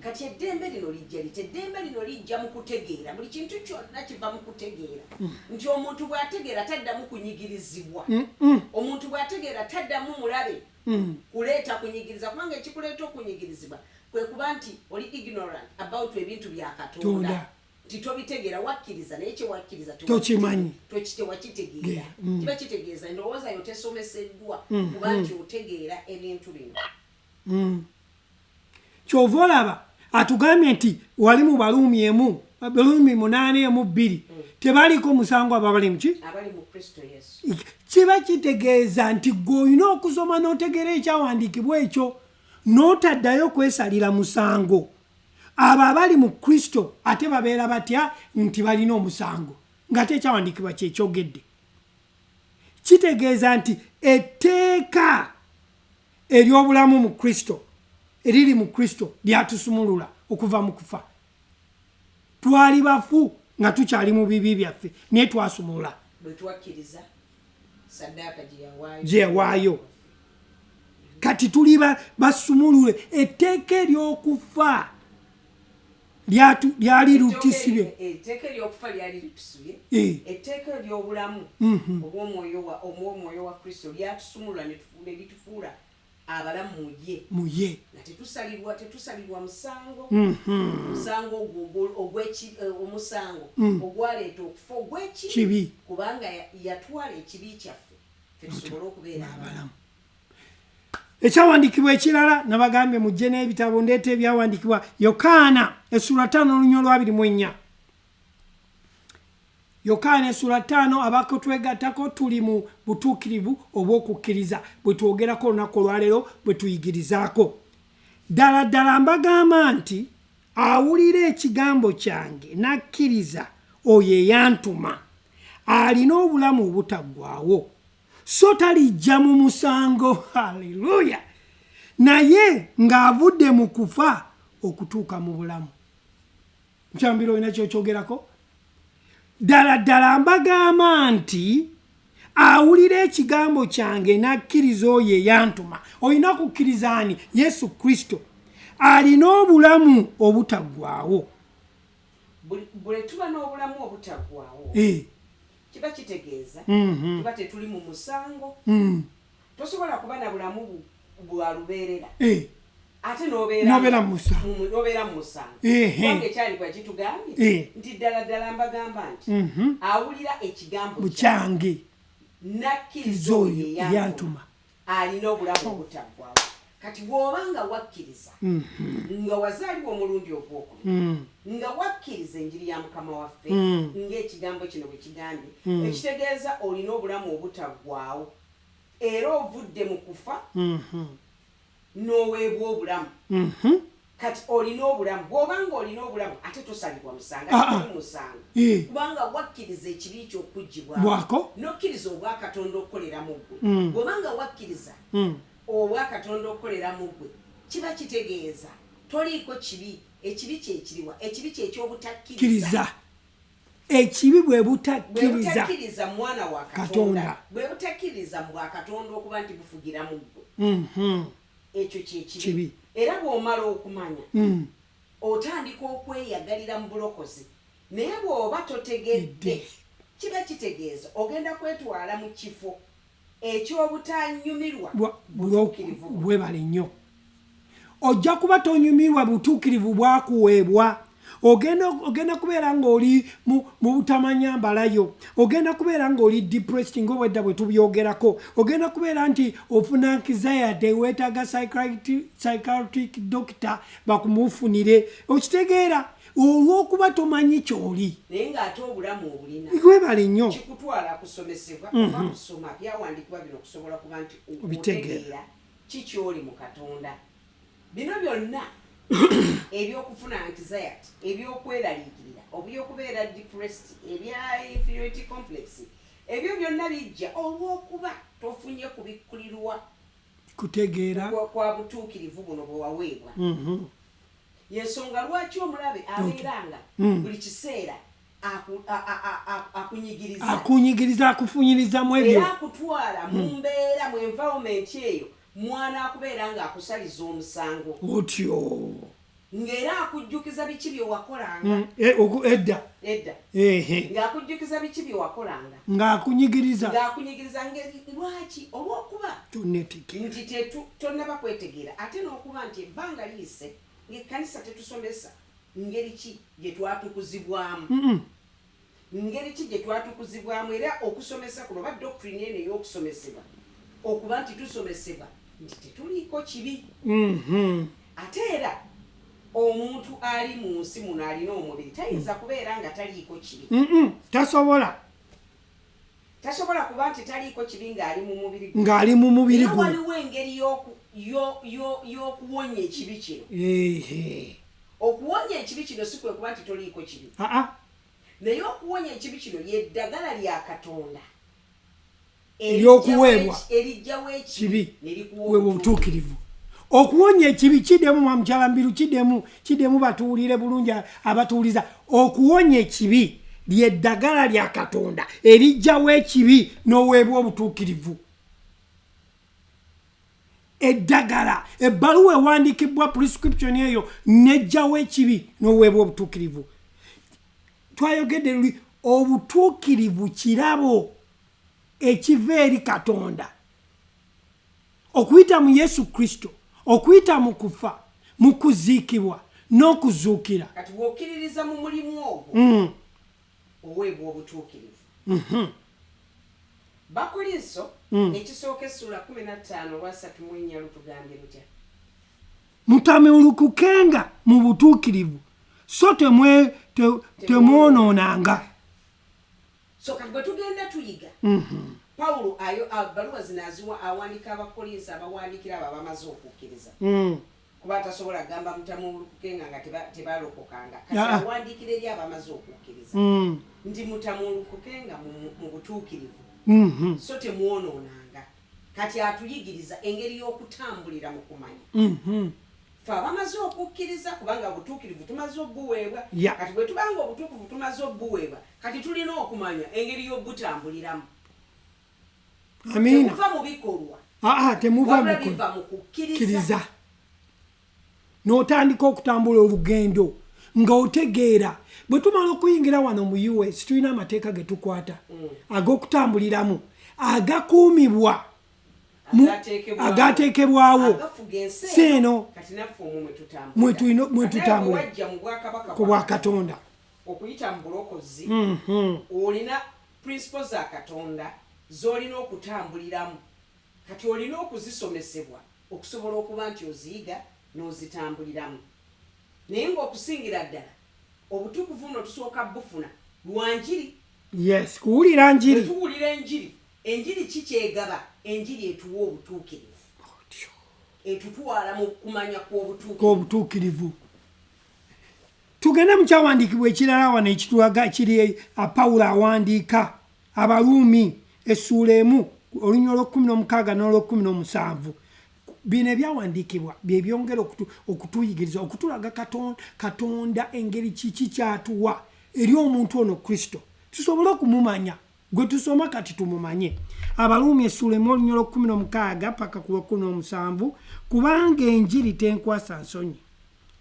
Kati eddembe lino lijja lite eddembe lino lijja mu kutegeera. Buli kintu kyonna kiva mu kutegeera nti omuntu bw'ategeera taddamu kunyigirizibwa. Omuntu bw'ategeera taddamu mulabe kuleeta kunyigiriza kubanga ekikuleeta okunyigirizibwa kwe kuba nti oli ignorant about ebintu bya Katonda nti tobitegeera wakkiriza naye kye wakkiriza tokimanyi tewakitegeera. Kiba kitegeeza ndowooza yo tesomeseddwa kuba nti otegeera ebintu bino. Kyova olaba atugambye nti wali mu Baluumi 8:2 tebaliko musango abali mu Kristo Yesu. Kiba kitegeeza nti gwe olina okusoma n'otegeera ekyawandiikibwa ekyo n'otaddayo kwesalira musango abo abali mu Kristo ate babeera batya nti balina omusango ng'ate ekyawandiikibwa kyekyogedde kitegeeza nti etteeka ery'obulamu mu Kristo eriri mu Kristo lyatusumulula okuva mu kufa. Twali bafu nga tukyali mu bibi byaffe naye twasumulula bwe twakkiriza saddaaka gye yawaayo. Kati tuli basumulule. Etteeka ery'okufa lyali lutisibye. Etteeka ery'okufa lyali lutisibye. Etteeka ery'obulamu obw'omwoyo wa Kristo lyatusumulula ne litufuula abalamu mu ye. Nga tetusalirwa musango. Musango omusango ogwaleeta okufa ogw'ekibi kubanga yatwala ekibi kyaffe ffe tusobole okubeera abalamu. Ekyawandiikibwa ekirala nabagambye mujje n'ebitabo ndeeta ebyawandiikibwa Yokaana essula 5:24. Yokaana essula 5 abako twegattako tuli mu butuukirivu obw'okukkiriza bwe twogerako olunaku olwaleero bwe tuyigirizaako. Ddala ddala mbagamba nti awulira ekigambo kyange n'akkiriza oyo eyantuma alina obulamu obutaggwaawo so talijja mu musango. Haleluya! Naye ng'avudde mu kufa okutuuka mu bulamu. Nkyambira olina kyokyogerako. Ddala ddala mbagamba nti awulira ekigambo kyange n'akkiriza oyo eyantuma. Olina kukkiriza ani? Yesu Kristo. Alina obulamu obutaggwaawo. Bwe tuba n'obulamu obutaggwaawo kiba kitegeeza tuba tetuli mu musango. Tosobola kuba na bulamu bwa lubeerera ate n'obeera mu musango. Kubanga ekyandikwa kitugambye nti ddala ddala mbagamba nti awulira ekigambo kyange n'akkiriza oyo eyantuma alina obulamu obutaggwaawo. Kati bw'obanga wakkiriza nga wazaalibwa omulundi ogwokubiri nga wakkiriza enjiri ya Mukama waffe ng'ekigambo kino bwe kigambye ekitegeeza olina obulamu obutaggwaawo era ovudde mu kufa n'oweebwa obulamu. Kati olina obulamu. Bw'obanga olina obulamu ate tosalibwa musango ate musango kubanga wakkiriza ekibi ky'okuggyibwako n'okkiriza obwakatonda okukolera mu ggwe. Bw'obanga wakkiriza obwakatonda okukolera mu ggwe kiba kitegeeza toliiko kibi. Ekibi kyekiriwa? Ekibi kyekyobutakkiriza. Ekibi bwe butakkiriza mwana wa Katonda, bwe butakkiriza mu bwakatonda okuba nti bufugira mu ggwe. Ekyo kyekibi. Era bw'omala okumanya otandika okweyagalira mu bulokozi. Naye bw'oba totegedde kiba kitegeeza ogenda kwetwala mu kifo eky'obutanyumirwa butuukirivu. Bwebale nnyo. Ojja kuba tonyumirwa butuukirivu bwakuweebwa. Ogenda kubeera ng'oli mu butamanya mbalayo. Ogenda kubeera ng'oli depressed ng'obwedda bwe tubyogerako. Ogenda kubeera nti ofuna anxiety weetaaga psychiatric doctor bakumufunire. Okitegeera olw'okuba tomanyi ky'oli. Naye ng'ate obulamu obulina. Gwebale nnyo. Kikutwala kusomesebwa oba kusoma byawandiikibwa bino okusobola kuba nti otegeera kiki oli mu Katonda. Bino byonna ebyokufuna anxiety, ebyokweraliikirira, ebyokubeera depressed, ebya inferiority complex, ebyo byonna bijja olw'okuba tofunye kubikkulirwa kutegeera kwa butuukirivu buno bwe waweebwa. Yensonga lwaki omulabe abeeranga buli kiseera akunyigiriza akufunyirizamu ebyo era akutwala mu mbeera mu environment eyo mwana akubeera ng'akusaliza omusango otyo ng'era akujjukiza biki bye wakolanga edda ng'akujjukiza biki bye wakolanga ng'akunyigiriza lwaki olw'okuba nti tonnaba kwetegeera ate n'okuba nti ebbanga liyise ng'ekkanisa tetusomesa ngeri ki gye twatukuzibwamu era okusomesa kuno oba doctrine eno ey'okusomesebwa okuba nti tusomesebwa nti tetuliiko kibi. Ate era omuntu ali mu nsi muno alina omubiri tayinza kubeera nga taliiko kibi. Tasobola kuba nti taliiko kibi ng'ali mu mubiri gwe. Waliwo engeri y'okuwonya ekibi kino. okuwonya ekibi kino si kwe kuba nti toliiko kibi naye okuwonya ekibi kino yeddagala lya Katonda eryokuweebwa erijjawo ekibi weebwa obutuukirivu. Okuwonya ekibi kiddemu mwamukyala mbiru kiddemu batuwulire bulungi abatuuliza. Okuwonya ekibi lyeddagala lya Katonda erijjawo ekibi n'oweebwa obutuukirivu. Eddagala ebbaluwa ewandiikibwa prescription eyo nejjawo ekibi n'oweebwa obutuukirivu. Twayogedde luli obutuukirivu kirabo ekiva eri Katonda okuyita mu Yesu Kristo, okuyita mu kufa, mu kuziikibwa n'okuzuukira. Kati bw'okkiririza mu mulimu ogwo oweebwa obutuukirivu. Bakuliiso ekisooka essula 15:3 lutugambye lutya? Mutamulukukenga mu butuukirivu so temwonoonanga. So kati bwe tugenda tuyiga Pawulo baluwa zino awandiika Abakolinso abawandiikira abo abamaze okukkiriza kuba tasobola kugamba mutamulukukenga nga tebalokokanga. Kati awandiikira eri abamaze okukkiriza nti mutamulukukenga mu butuukirivu so temwonoonanga. Kati atuyigiriza engeri y'okutambulira mu kumanya. Fe abamaze okukkiriza kubanga obutuukirivu tumaze obuweebwa. Kati bwe tubanga obutuukirivu tumaze obuweebwa kati tulina okumanya engeri y'obutambuliramu. Amina. Temuva mu bikolwa. Temuva mu kukkiriza. N'otandika okutambula olugendo nga otegeera bwe tumala okuyingira wano mu US tulina amateeka ge tukwata ag'okutambuliramu agakuumibwa agateekebwawo seeno mwe tutambula ku bwa Katonda okuyita mu bulokozi. Olina principles za Katonda z'olina okutambuliramu. Kati olina okuzisomesebwa okusobola okuba nti oziyiga n'ozitambuliramu. Naye ng'okusingira ddala obutukuvu buno tusooka bufuna lwa njiri. Yes, kuwulira njiri. Tuwulira enjiri. Enjiri kikyegaba? Enjiri etuwa obutuukirivu. Etutwala mu kumanya kw'obutuukirivu. Tugende mu kyawandiikibwa ekirala wano ekitulaga kiri Pawulo awandiika Abaruumi essuula 1 olunywa olw'16 n'olw'17. Bino ebyawandiikibwa bye byongera okutuyigiriza okutulaga Katonda engeri kiki kyatuwa eri omuntu ono Kristo tusobole okumumanya gwe tusoma kati tumumanye. Abaruumi essuula 1 olunywa olw'16 paka ku lw'17 kubanga enjiri tenkwasa nsonyi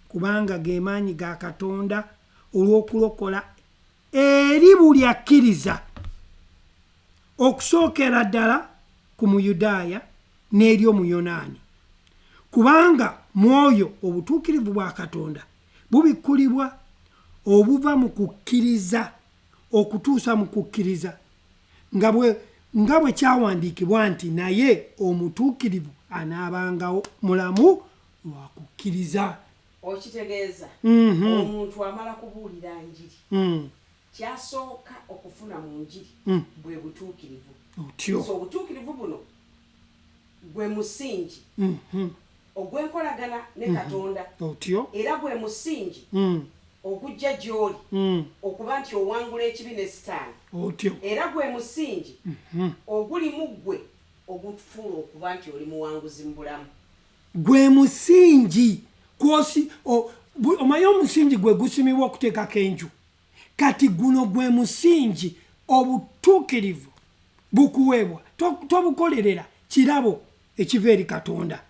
kubanga ge maanyi ga Katonda olw'okulokola eri buli akkiriza okusookera ddala ku Muyudaaya n'eri Omuyonaani. Kubanga mwoyo obutuukirivu bwa Katonda bubikkulibwa obuva mu kukkiriza okutuusa mu kukkiriza nga bwe kyawandiikibwa nti naye omutuukirivu anaabangawo mulamu lwa kukkiriza. Okitegeeza omuntu amala kubuulira njiri kyasooka okufuna mu njiri bwe butuukirivu. So obutuukirivu buno gwe musingi ogw'enkolagana ne Katonda era gwe musingi ogujja gy'oli okuba nti owangula ekibi ne Sitaani era gwe musingi oguli mu ggwe ogutufuula okuba nti oli muwanguzi mu bulamu. Gwe musingi kwosi omanyi omusingi gwe gusimibwa okuteekako enju. Kati guno gwe musingi obutuukirivu bukuweebwa tobukolerera kirabo ekiva eri Katonda.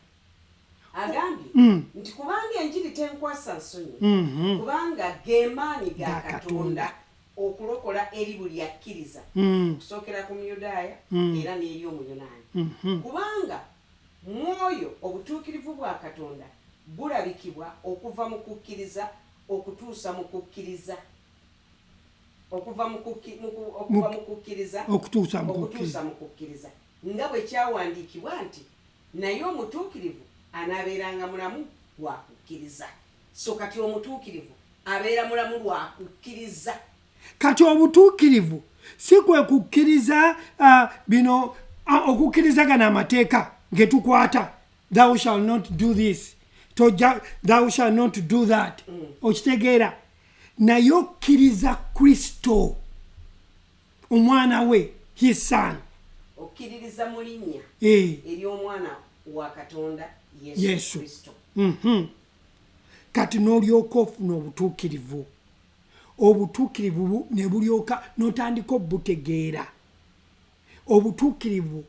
Agambye nti kubanga enjiri tenkwasa nsonyi kubanga ge maanyi ga Katonda okulokola eri buli akkiriza okusookera ku Muyudaaya era n'eri Omuyonaani. Kubanga mwoyo obutuukirivu bwa Katonda bulabikibwa okuva mu kukkiriza okutuusa mu kukkiriza. Okuva mu kukkiriza okutuusa mu kukkiriza nga bwe kyawandiikibwa nti naye omutuukirivu anaabeeranga mulamu lwa kukkiriza. So kati omutuukirivu abeera mulamu lwa kukkiriza. Kati obutuukirivu si kwe kukkiriza bino okukkirizagana amateeka ge tukwata thou shall not do this thou shall not do that okitegeera naye okkiriza Kristo omwana we his son okkiririza mu linnya ery'omwana wa Katonda Yesu Kristo. Kati n'olyoka ofuna obutuukirivu ne bulyoka n'otandika obutegeera. Obutuukirivu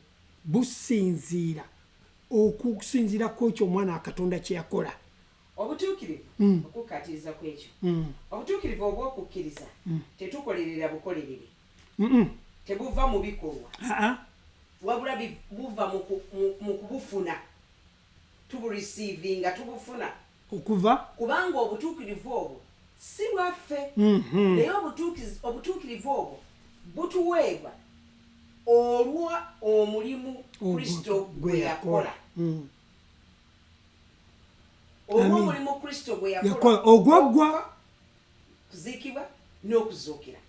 businziira okusinziira ku ekyo omwana wa Katonda kye yakola. Obutuukirivu okukkaatiriza ku ekyo obutuukirivu obw'okukkiriza tetukolerera bukolerere, tebuva mu bikolwa, wabula buva mu kubufuna, tuburisiivinga, tubufuna okuva kubanga obutuukirivu obwo si lwaffe, naye obutuukirivu obwo butuweebwa olwa omulimu Kristo gwe yakola. Olwo omulimu Kristo gwe yakola ogwaggwa kuziikibwa n'okuzuukira.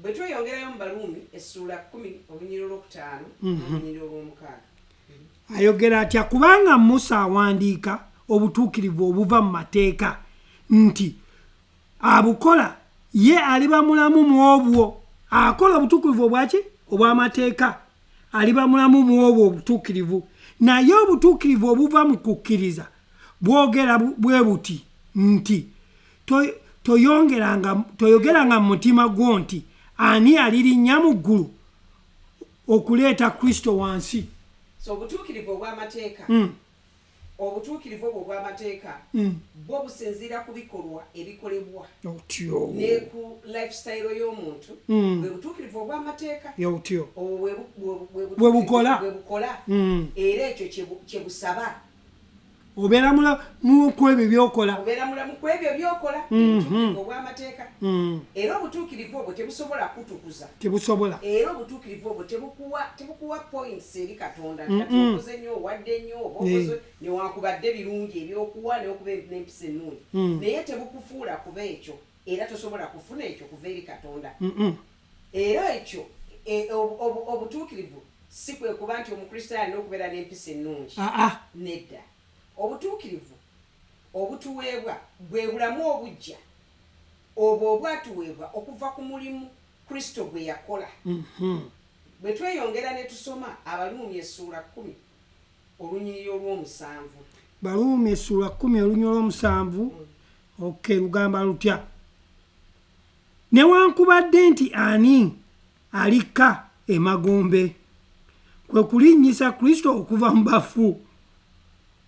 Bwe tweyongerayo mu Baluumi essula 10 olunyiriro olwokutaano n'olunyiriro olw'omukaaga ayogera atya kubanga Musa awandiika obutuukirivu obuva mu mateeka nti abukola ye aliba mulamu mu obwo. Akola obutuukirivu obwaki obw'amateeka aliba mulamu mu obwo obutuukirivu. Naye obutuukirivu obuva mu kukkiriza bwogera bwe buti nti toyogeranga mu mutima gwo nti ani alirinnya mu ggulu okuleeta Kristo wansi. So obutuukirivu obw'amateeka obutuukirivu obwo obw'amateeka bwo businziira ku bikolwa ebikolebwa ne ku lifestyle y'omuntu. Bwe butuukirivu obw'amateeka bwe bukola era ekyo kye busaba. Obeera mulamu ku ebyo by'okola. Obeera mulamu ku ebyo by'okola. Obutuukirivu obw'amateeka. Era obutuukirivu obwo tebusobola kutukuza. Tebusobola. Era obutuukirivu obwo tebukuwa points eri Katonda. Kati okoze nnyo, owadde nnyo, okoze newankubadde birungi ebyokuwa n'okuba n'empisa ennungi. Naye tebukufuula kuba ekyo. Era tosobola kufuna ekyo kuva eri Katonda. Era ekyo obutuukirivu si kwe kuba nti Omukristaayo alina okubeera n'empisa ennungi. Nedda. Obutuukirivu obutuweebwa bwe bulamu obujja obwo obwatuweebwa okuva ku mulimu Kristo gwe yakola. Bwe tweyongera ne tusoma Abaluumi essula 10 olunyiriro olw'omusanvu. Baluumi essula 10 olunyiriro olw'omusanvu lugamba lutya? Newankubadde nti ani alikka emagombe kwe kulinnyisa Kristo okuva mu bafu.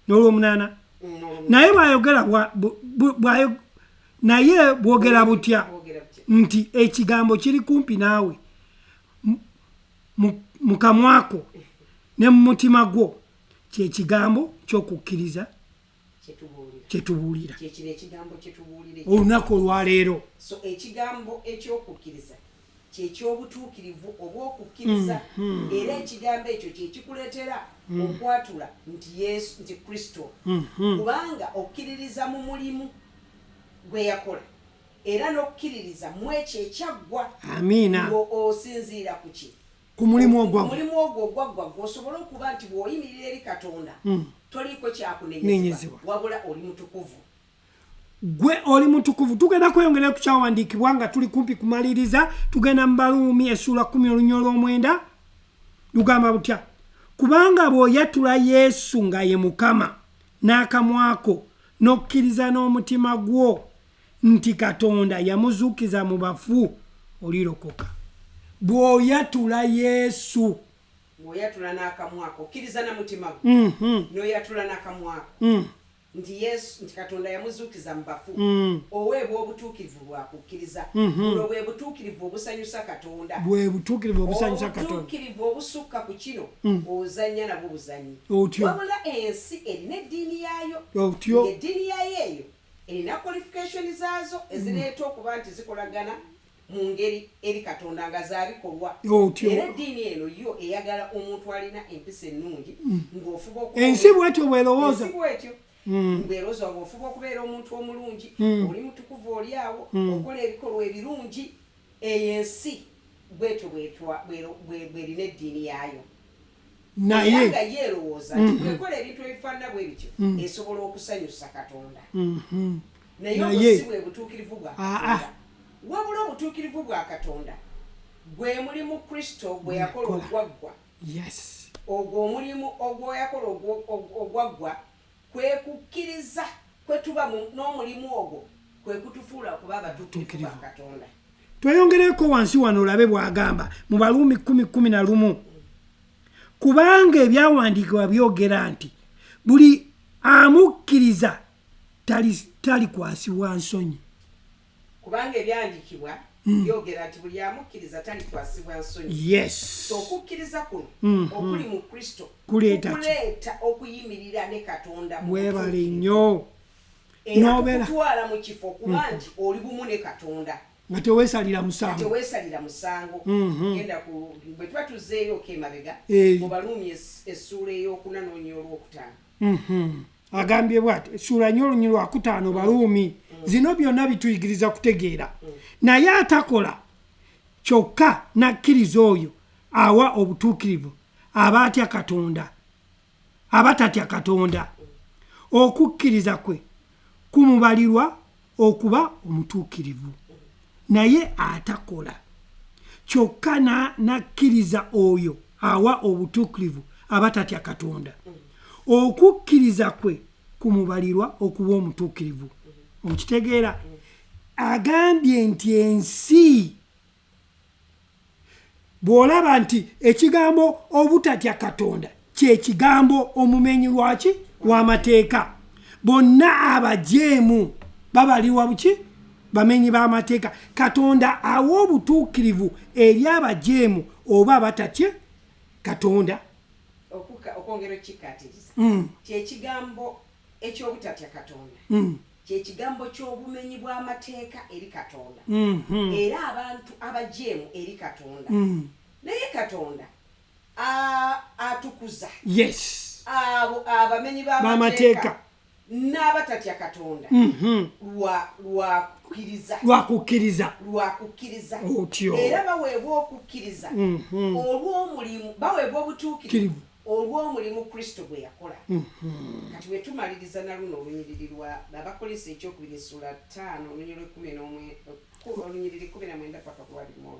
N'olwomunaana naye bwogera butya nti ekigambo kiri kumpi naawe mu kamwako ne mu mutima gwo kyekigambo ky'okukkiriza kyetubuulira olunaku olwaleero. So ekigambo eky'okukkiriza kyekyobutuukirivu obw'okukkiriza era ekigambo ekyo kyekikuleetera okwatula nti Kristo kubanga okkiririza mu mulimu gwe yakola era n'okkiririza mu ekyo ekyaggwa. Amiina. Osinziira ku ki? Ku mulimu ogwo ogwaggwa gw'osobola okuba nti bw'oyimirira eri Katonda toliiko kyakunenyezebwa wabula oli mutukuvu. Gwe oli mutukuvu. Tugenda kweyongera ku kyawandiikibwa nga tuli kumpi kumaliriza. Tugenda mu Baluumi essula 10 olunyiriro olw'omwenda lugamba butya? Kubanga bw'oyatula Yesu nga ye Mukama n'akamwako n'okkiriza n'omutima gwo nti Katonda yamuzuukiza mu bafu olirokoka. Bw'oyatula Yesu, bw'oyatula n'akamwako okkiriza na mutima gwo n'oyatula n'akamwako nti Yesu nti Katonda yamuzuukiza mu bafu oweebwa obutuukirivu bwa kukkiriza. Buno bwe butuukirivu obusanyusa Katonda. Obutuukirivu obusukka ku kino ozannya nabwo buzanyi. Wabula ensi erina eddiini yaayo. Eddiini yaayo eyo erina qualification zaazo ezireeta okuba nti zikolagana mu ngeri eri Katonda nga zaabikolwa. Era eddiini eno yo eyagala omuntu alina empisa ennungi ng'ofuba okuba ensi bwetyo bw'erowooza. Mbeeroza ofuba okubeera omuntu omulungi oli mutukuvu oli awo okola ebikolwa ebirungi. Eyo ensi bwetyo bw'erina eddiini yaayo. naye nga yeerowooza nti bwekola ebintu ebifaanana bwe bityo esobola okusanyusa Katonda naye obwo si bwe butuukirivu bwa Katonda wabula obutuukirivu bwa Katonda gwe mulimu Kristo gwe yakola ogwaggwa ogwo omulimu ogwoyakola ogwaggwa kwe kukkiriza kwe tuba n'omulimu ogwo kwe kutufuula okuba abatuukirivu ba Katonda. Tweyongereko wansi wano olabe bw'agamba mu Baluumi 10:11 kubanga ebyawandiikibwa byogera nti buli amukkiriza talikwasibwa nsonyi. Kubanga ebyawandiikibwa byogera nti buli amukkiriza talikwasibwa nsonyi. So okukkiriza kuno okuli mu Kristo kuleeta okuyimirira ne Katonda webale nnyo n'obeera kutwala mu kifo kuba nti oli bumu ne Katonda nga teweesalira musango. Genda ku bwe tuba tuzzeeyo okemabega mu Baluumi essuula ey'okunanoonya olwokutaano agambye bw'ati essuula nnyo olunnyi lwakutaano Baluumi zino byonna bituyigiriza kutegeera naye atakola kyokka n'akkiriza oyo awa obutuukirivu abatatya Katonda okukkiriza kwe kumubalirwa okuba omutuukirivu naye atakola kyokka n'akkiriza oyo awa obutuukirivu abatatya Katonda okukkiriza kwe kumubalirwa okuba omutuukirivu. Okitegeera agambye nti ensi bw'olaba nti ekigambo obutatya Katonda kye kigambo omumenyi lwaki w'amateeka bonna abajeemu babalirwa buki bamenyi b'amateeka. Katonda awa obutuukirivu eri abajeemu oba abatatye Katonda. Okwongera okikkaatiriza kyekigambo ekyobutatya Katonda kyekigambo ky'obumenyi bw'amateeka eri Katonda era abantu abajeemu eri Katonda naye Katonda atukuza abo abamenyi b'amateeka n'abatatya Katonda lwakukkiriza otyo era baweebwa okukkiriza olw'omulimu baweebwa obutuukirivu olw'omulimu Kristo gwe yakola. Kati bwe tumaliriza na luno olunyiriri lwa Abakolisi ekyokubiri essuula 5 olunyiriri 19 paka ku 21.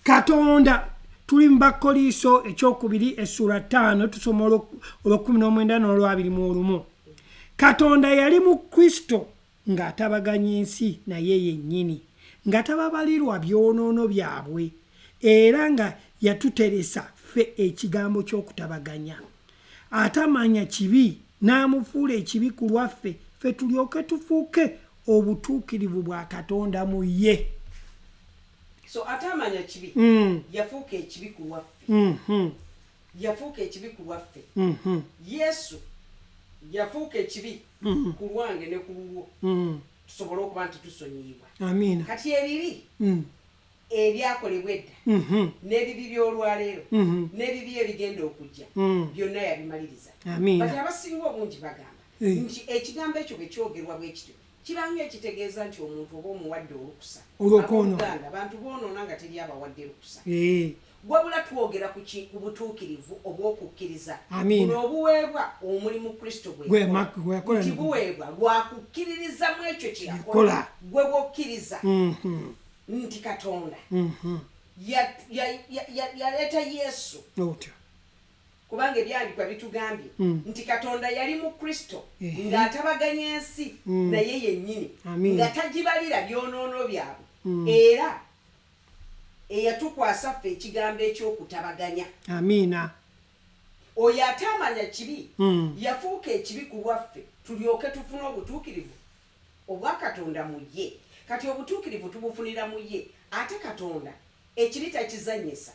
Katonda tuli mu Bakoliso ekyokubiri essuula 5 tusoma olw'19 n'olw'21. Katonda yali mu Kristo ng'atabaganya ensi naye yennyini nga tababalirwa byonoono byabwe era nga yatuteresa ffe ekigambo ky'okutabaganya atamanya kibi n'amufuula ekibi ku lwaffe ffe tulyoke tufuuke obutuukirivu bwa Katonda mu ye. So atamanya kibi yafuuka ekibi ku lwaffe yafuuka ekibi ku lwaffe Yesu yafuuka ekibi ku lwange ne ku lulwo tusobole okuba nti tusonyiibwa. Amiina. Kati ebibi ebyakolebwa edda n'ebibi by'olwaleero n'ebibi ebigenda okujja byonna yabimaliriza. Kati abasinga obungi bagamba nti ekigambo ekyo bwe kyogerwa bwe kityo kibanga ekitegeeza nti omuntu oba omuwadde olukusa olw'okwonoona abantu boonoona nga teri abawadde lukusa wabula twogera ku butuukirivu obw'okukkiriza buno obuweebwa omulimu Kristo gwe nti buweebwa lwakukkiririza mu ekyo kye yakola gwe bw'okkiriza nti Katonda yaleeta Yesu kubanga ebyandikwa bitugambye nti Katonda yali mu Kristo ng'atabaganya ensi naye yennyini nga tagibalira byonoono byabwe era eyatukwasa ffe ekigambo eky'okutabaganya. Amiina. Oyo atamanya kibi yafuuka ekibi ku lwaffe tulyoke tufune obutuukirivu obwa Katonda mu ye. Kati obutuukirivu tubufunira mu ye ate Katonda ekibi takizannyisa.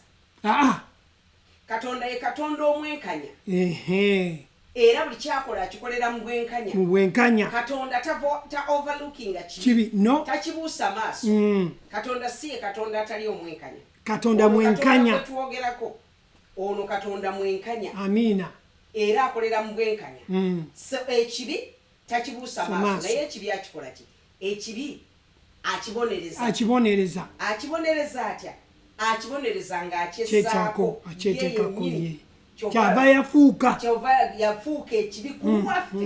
Katonda ye Katonda omwenkanya era buli kyakola akikolera mu bwenkanya. Katonda ta overlookinga kibi takibuusa maaso. Katonda si ye Katonda atali omwenkanya. Katonda mwenkanya twogerako ono Katonda mwenkanya. Amiina. Era akolera mu bwenkanya. So ekibi takibuusa maaso naye ekibi akikola ki? Ekibi akibonereza atya akibonereza ng'akyessaako akyeteekako ye kyava yafuuka ekibi ku lwaffe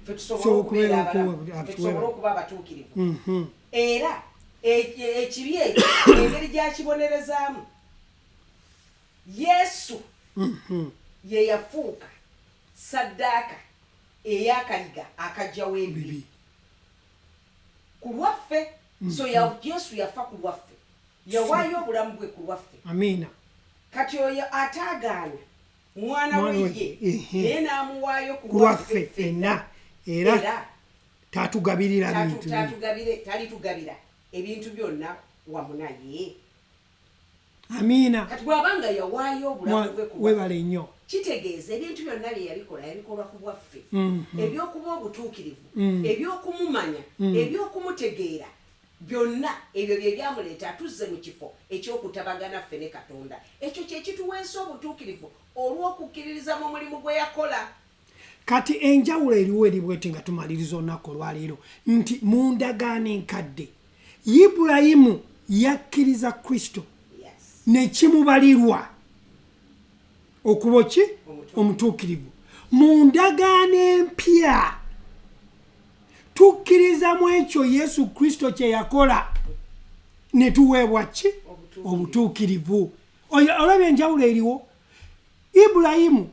ffe tusobole okuba abatuukirivu era ekibi ekyo engeri gyakibonerezaamu yesu ye yafuuka saddaaka ey'akaliga akajjawo ebibi ku lwaffe. So yesu yafa ku lwaffe, yawaayo obulamu bwe ku lwaffe. Amiina. Kati oyo ataagaana mwana we ye naye n'amuwaayo ku lwaffe ffenna era tatugabirira bintu talitugabira ebintu byonna wamu naye. Amiina. Kati bw'abanga yawaayo obulamu bwe ku webale nnyo kitegeeza ebintu byonna bye yabikolwa ku bwaffe, ebyokuba obutuukirivu, ebyokumumanya, ebyokumutegeera, byonna ebyo bye byamuleeta atuzze mu kifo ekyokutabagana ffe ne Katonda. Ekyo kye kituweesa obutuukirivu olw'okukkiririza mu mulimu gwe yakola. Kati enjawulo eriwo eri bweti nga tumaliriza olunaku olwaleero nti mu ndagaano enkadde Ibulayimu yakkiriza Kristo ne kimubalirwa okuba ki omutuukirivu. Mu ndagaano empya tukkiriza mu ekyo Yesu Kristo kye yakola ne tuweebwa ki obutuukirivu. Olabye enjawulo eriwo. Ibulayimu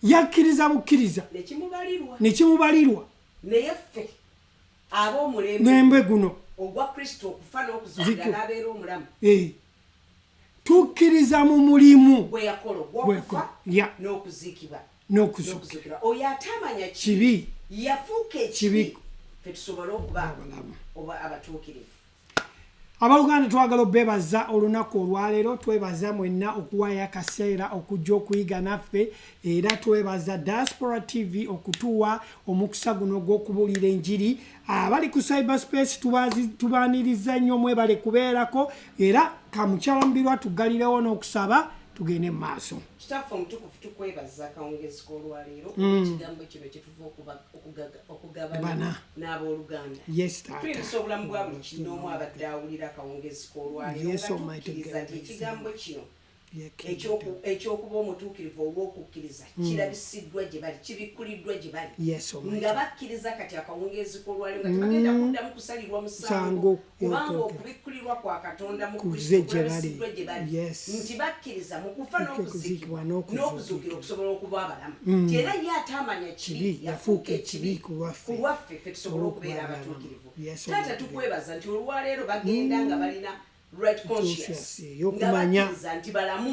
yakkiriza bukkiriza ne kimubalirwa naye ffe ab'omulembe guno ogwa Kristo okufa n'okuzuukira n'abeera omulamu tukkiriza mu mulimu gwe yakola ogw'okufa n'okuzuukira. Oyo atamanya kibi yafuuka ekibi ffe tusobole okuba abatuukirivu. Abaluganda twagala obebaza olunaku olwaleero, twebaza mwenna okuwaayo akaseera okujja okuyiga naffe, era twebaza Diaspora TV okutuwa omukisa guno gw'okubuulira enjiri. Abali ku cyberspace tubaaniriza nnyo, mwebale kubeerako, era kamukyalambirwa tugalirewo n'okusaba tugende mu maaso. Kitaffe omutukuvu tukwebaza akawungezi k'olwaleero ekigambo kino kyetuva okugabana n'abooluganda. Tuyinza obulamu bwa buli kinoomu abadde awulira akawungezi k'olwaleero nga tukkiriza nti ekigambo kino ekyokuba omutuukirivu olw'okukkiriza kirabisiddwa gye bali, kibikkuliddwa gye bali, nga bakkiriza kati akawungezi k'olwaleero nga tebagenda kuddamu kusalirwa musango, kubanga okubikkulirwa kwa Katonda mu Kristo kulabisiddwa gye bali, nti bakkiriza mu kufa n'okuzikibwa n'okuzuukira okusobola okuba abalamu. Nti era ye atamanya kibi yafuuka ekibi ku lwaffe ffe tusobole okubeera abatuukirivu. Taata tukwebaza nti olwaleero bagenda nga balina right conscious nga bakkiriza nti balamu,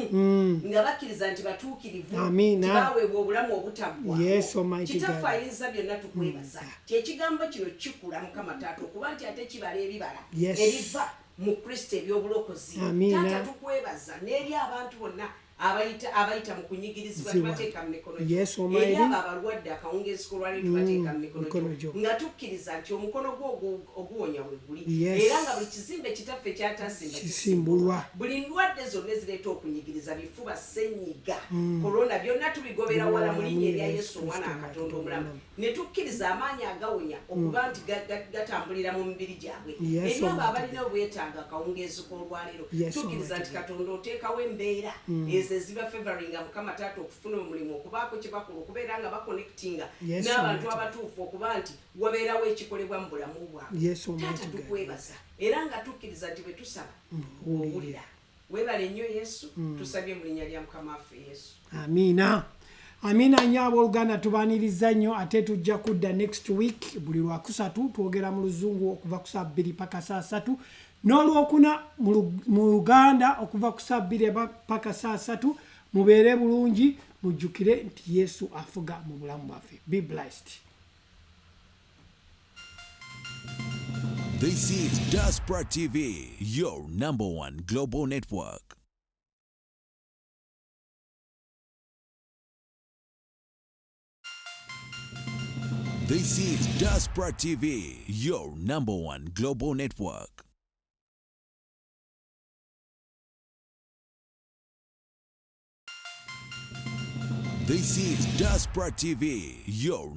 nga bakkiriza nti batuukirivu, tibaweebwa obulamu obutaggwa. Kitaffe ayinza byonna tukwebaza ti ekigambo kino kikula Mukama Taata okuba nti ate kibala ebibala ebiva mu Kristo eby'obulokozi. Taata tukwebaza n'eri abantu bonna abayita mu kunyigirizibwa tubateeka mu mikono gyo, eri abo abalwadde akawungezi k'olwaleero tubateeka mu mikono gyo, nga tukkiriza nti omukono gwo oguwonya we guli, era nga buli kizimbe kitaffe kyatasimba kisimbulwa. Buli ndwadde zonna ezireeta okunyigiriza, bifuba, ssenyiga, korona, byonna tubigobera wala mu linnya erya Yesu omwana wa Katonda omulamu, ne tukkiriza amaanyi agawonya okuba nti gatambulira mu mibiri gyabwe. Eri abo abalina obwetaaga akawungezi k'olwaleero tukkiriza nti Katonda oteekawo embeera eziba favoringa Mukama Taata okufuna omulimu, okubaako kye bakola, okubeera nga bakonectinga n'abantu abatuufu, okuba nti wabeerawo ekikolebwa mu bulamu bwabwe. Taata tukwebaza era nga tukkiriza nti bwe tusaba owulira. Weebale nnyo Yesu, tusabye mu linnya lya Mukama waffe Yesu. Amiina. Amiina nnyo abooluganda, tubaaniriza nnyo, ate tujja kudda next week buli lwakusatu twogera mu luzungu okuva ku saa 2 paka saa 3, n'olwokuna mu Luganda okuva ku saa 2 paka saa 3. Mubeere bulungi, mujjukire nti Yesu afuga mu bulamu bwaffe. Be blessed. This is Diaspora TV, your #1 global network. This is Diaspora TV, your #1 global network. This is Diaspora TV, your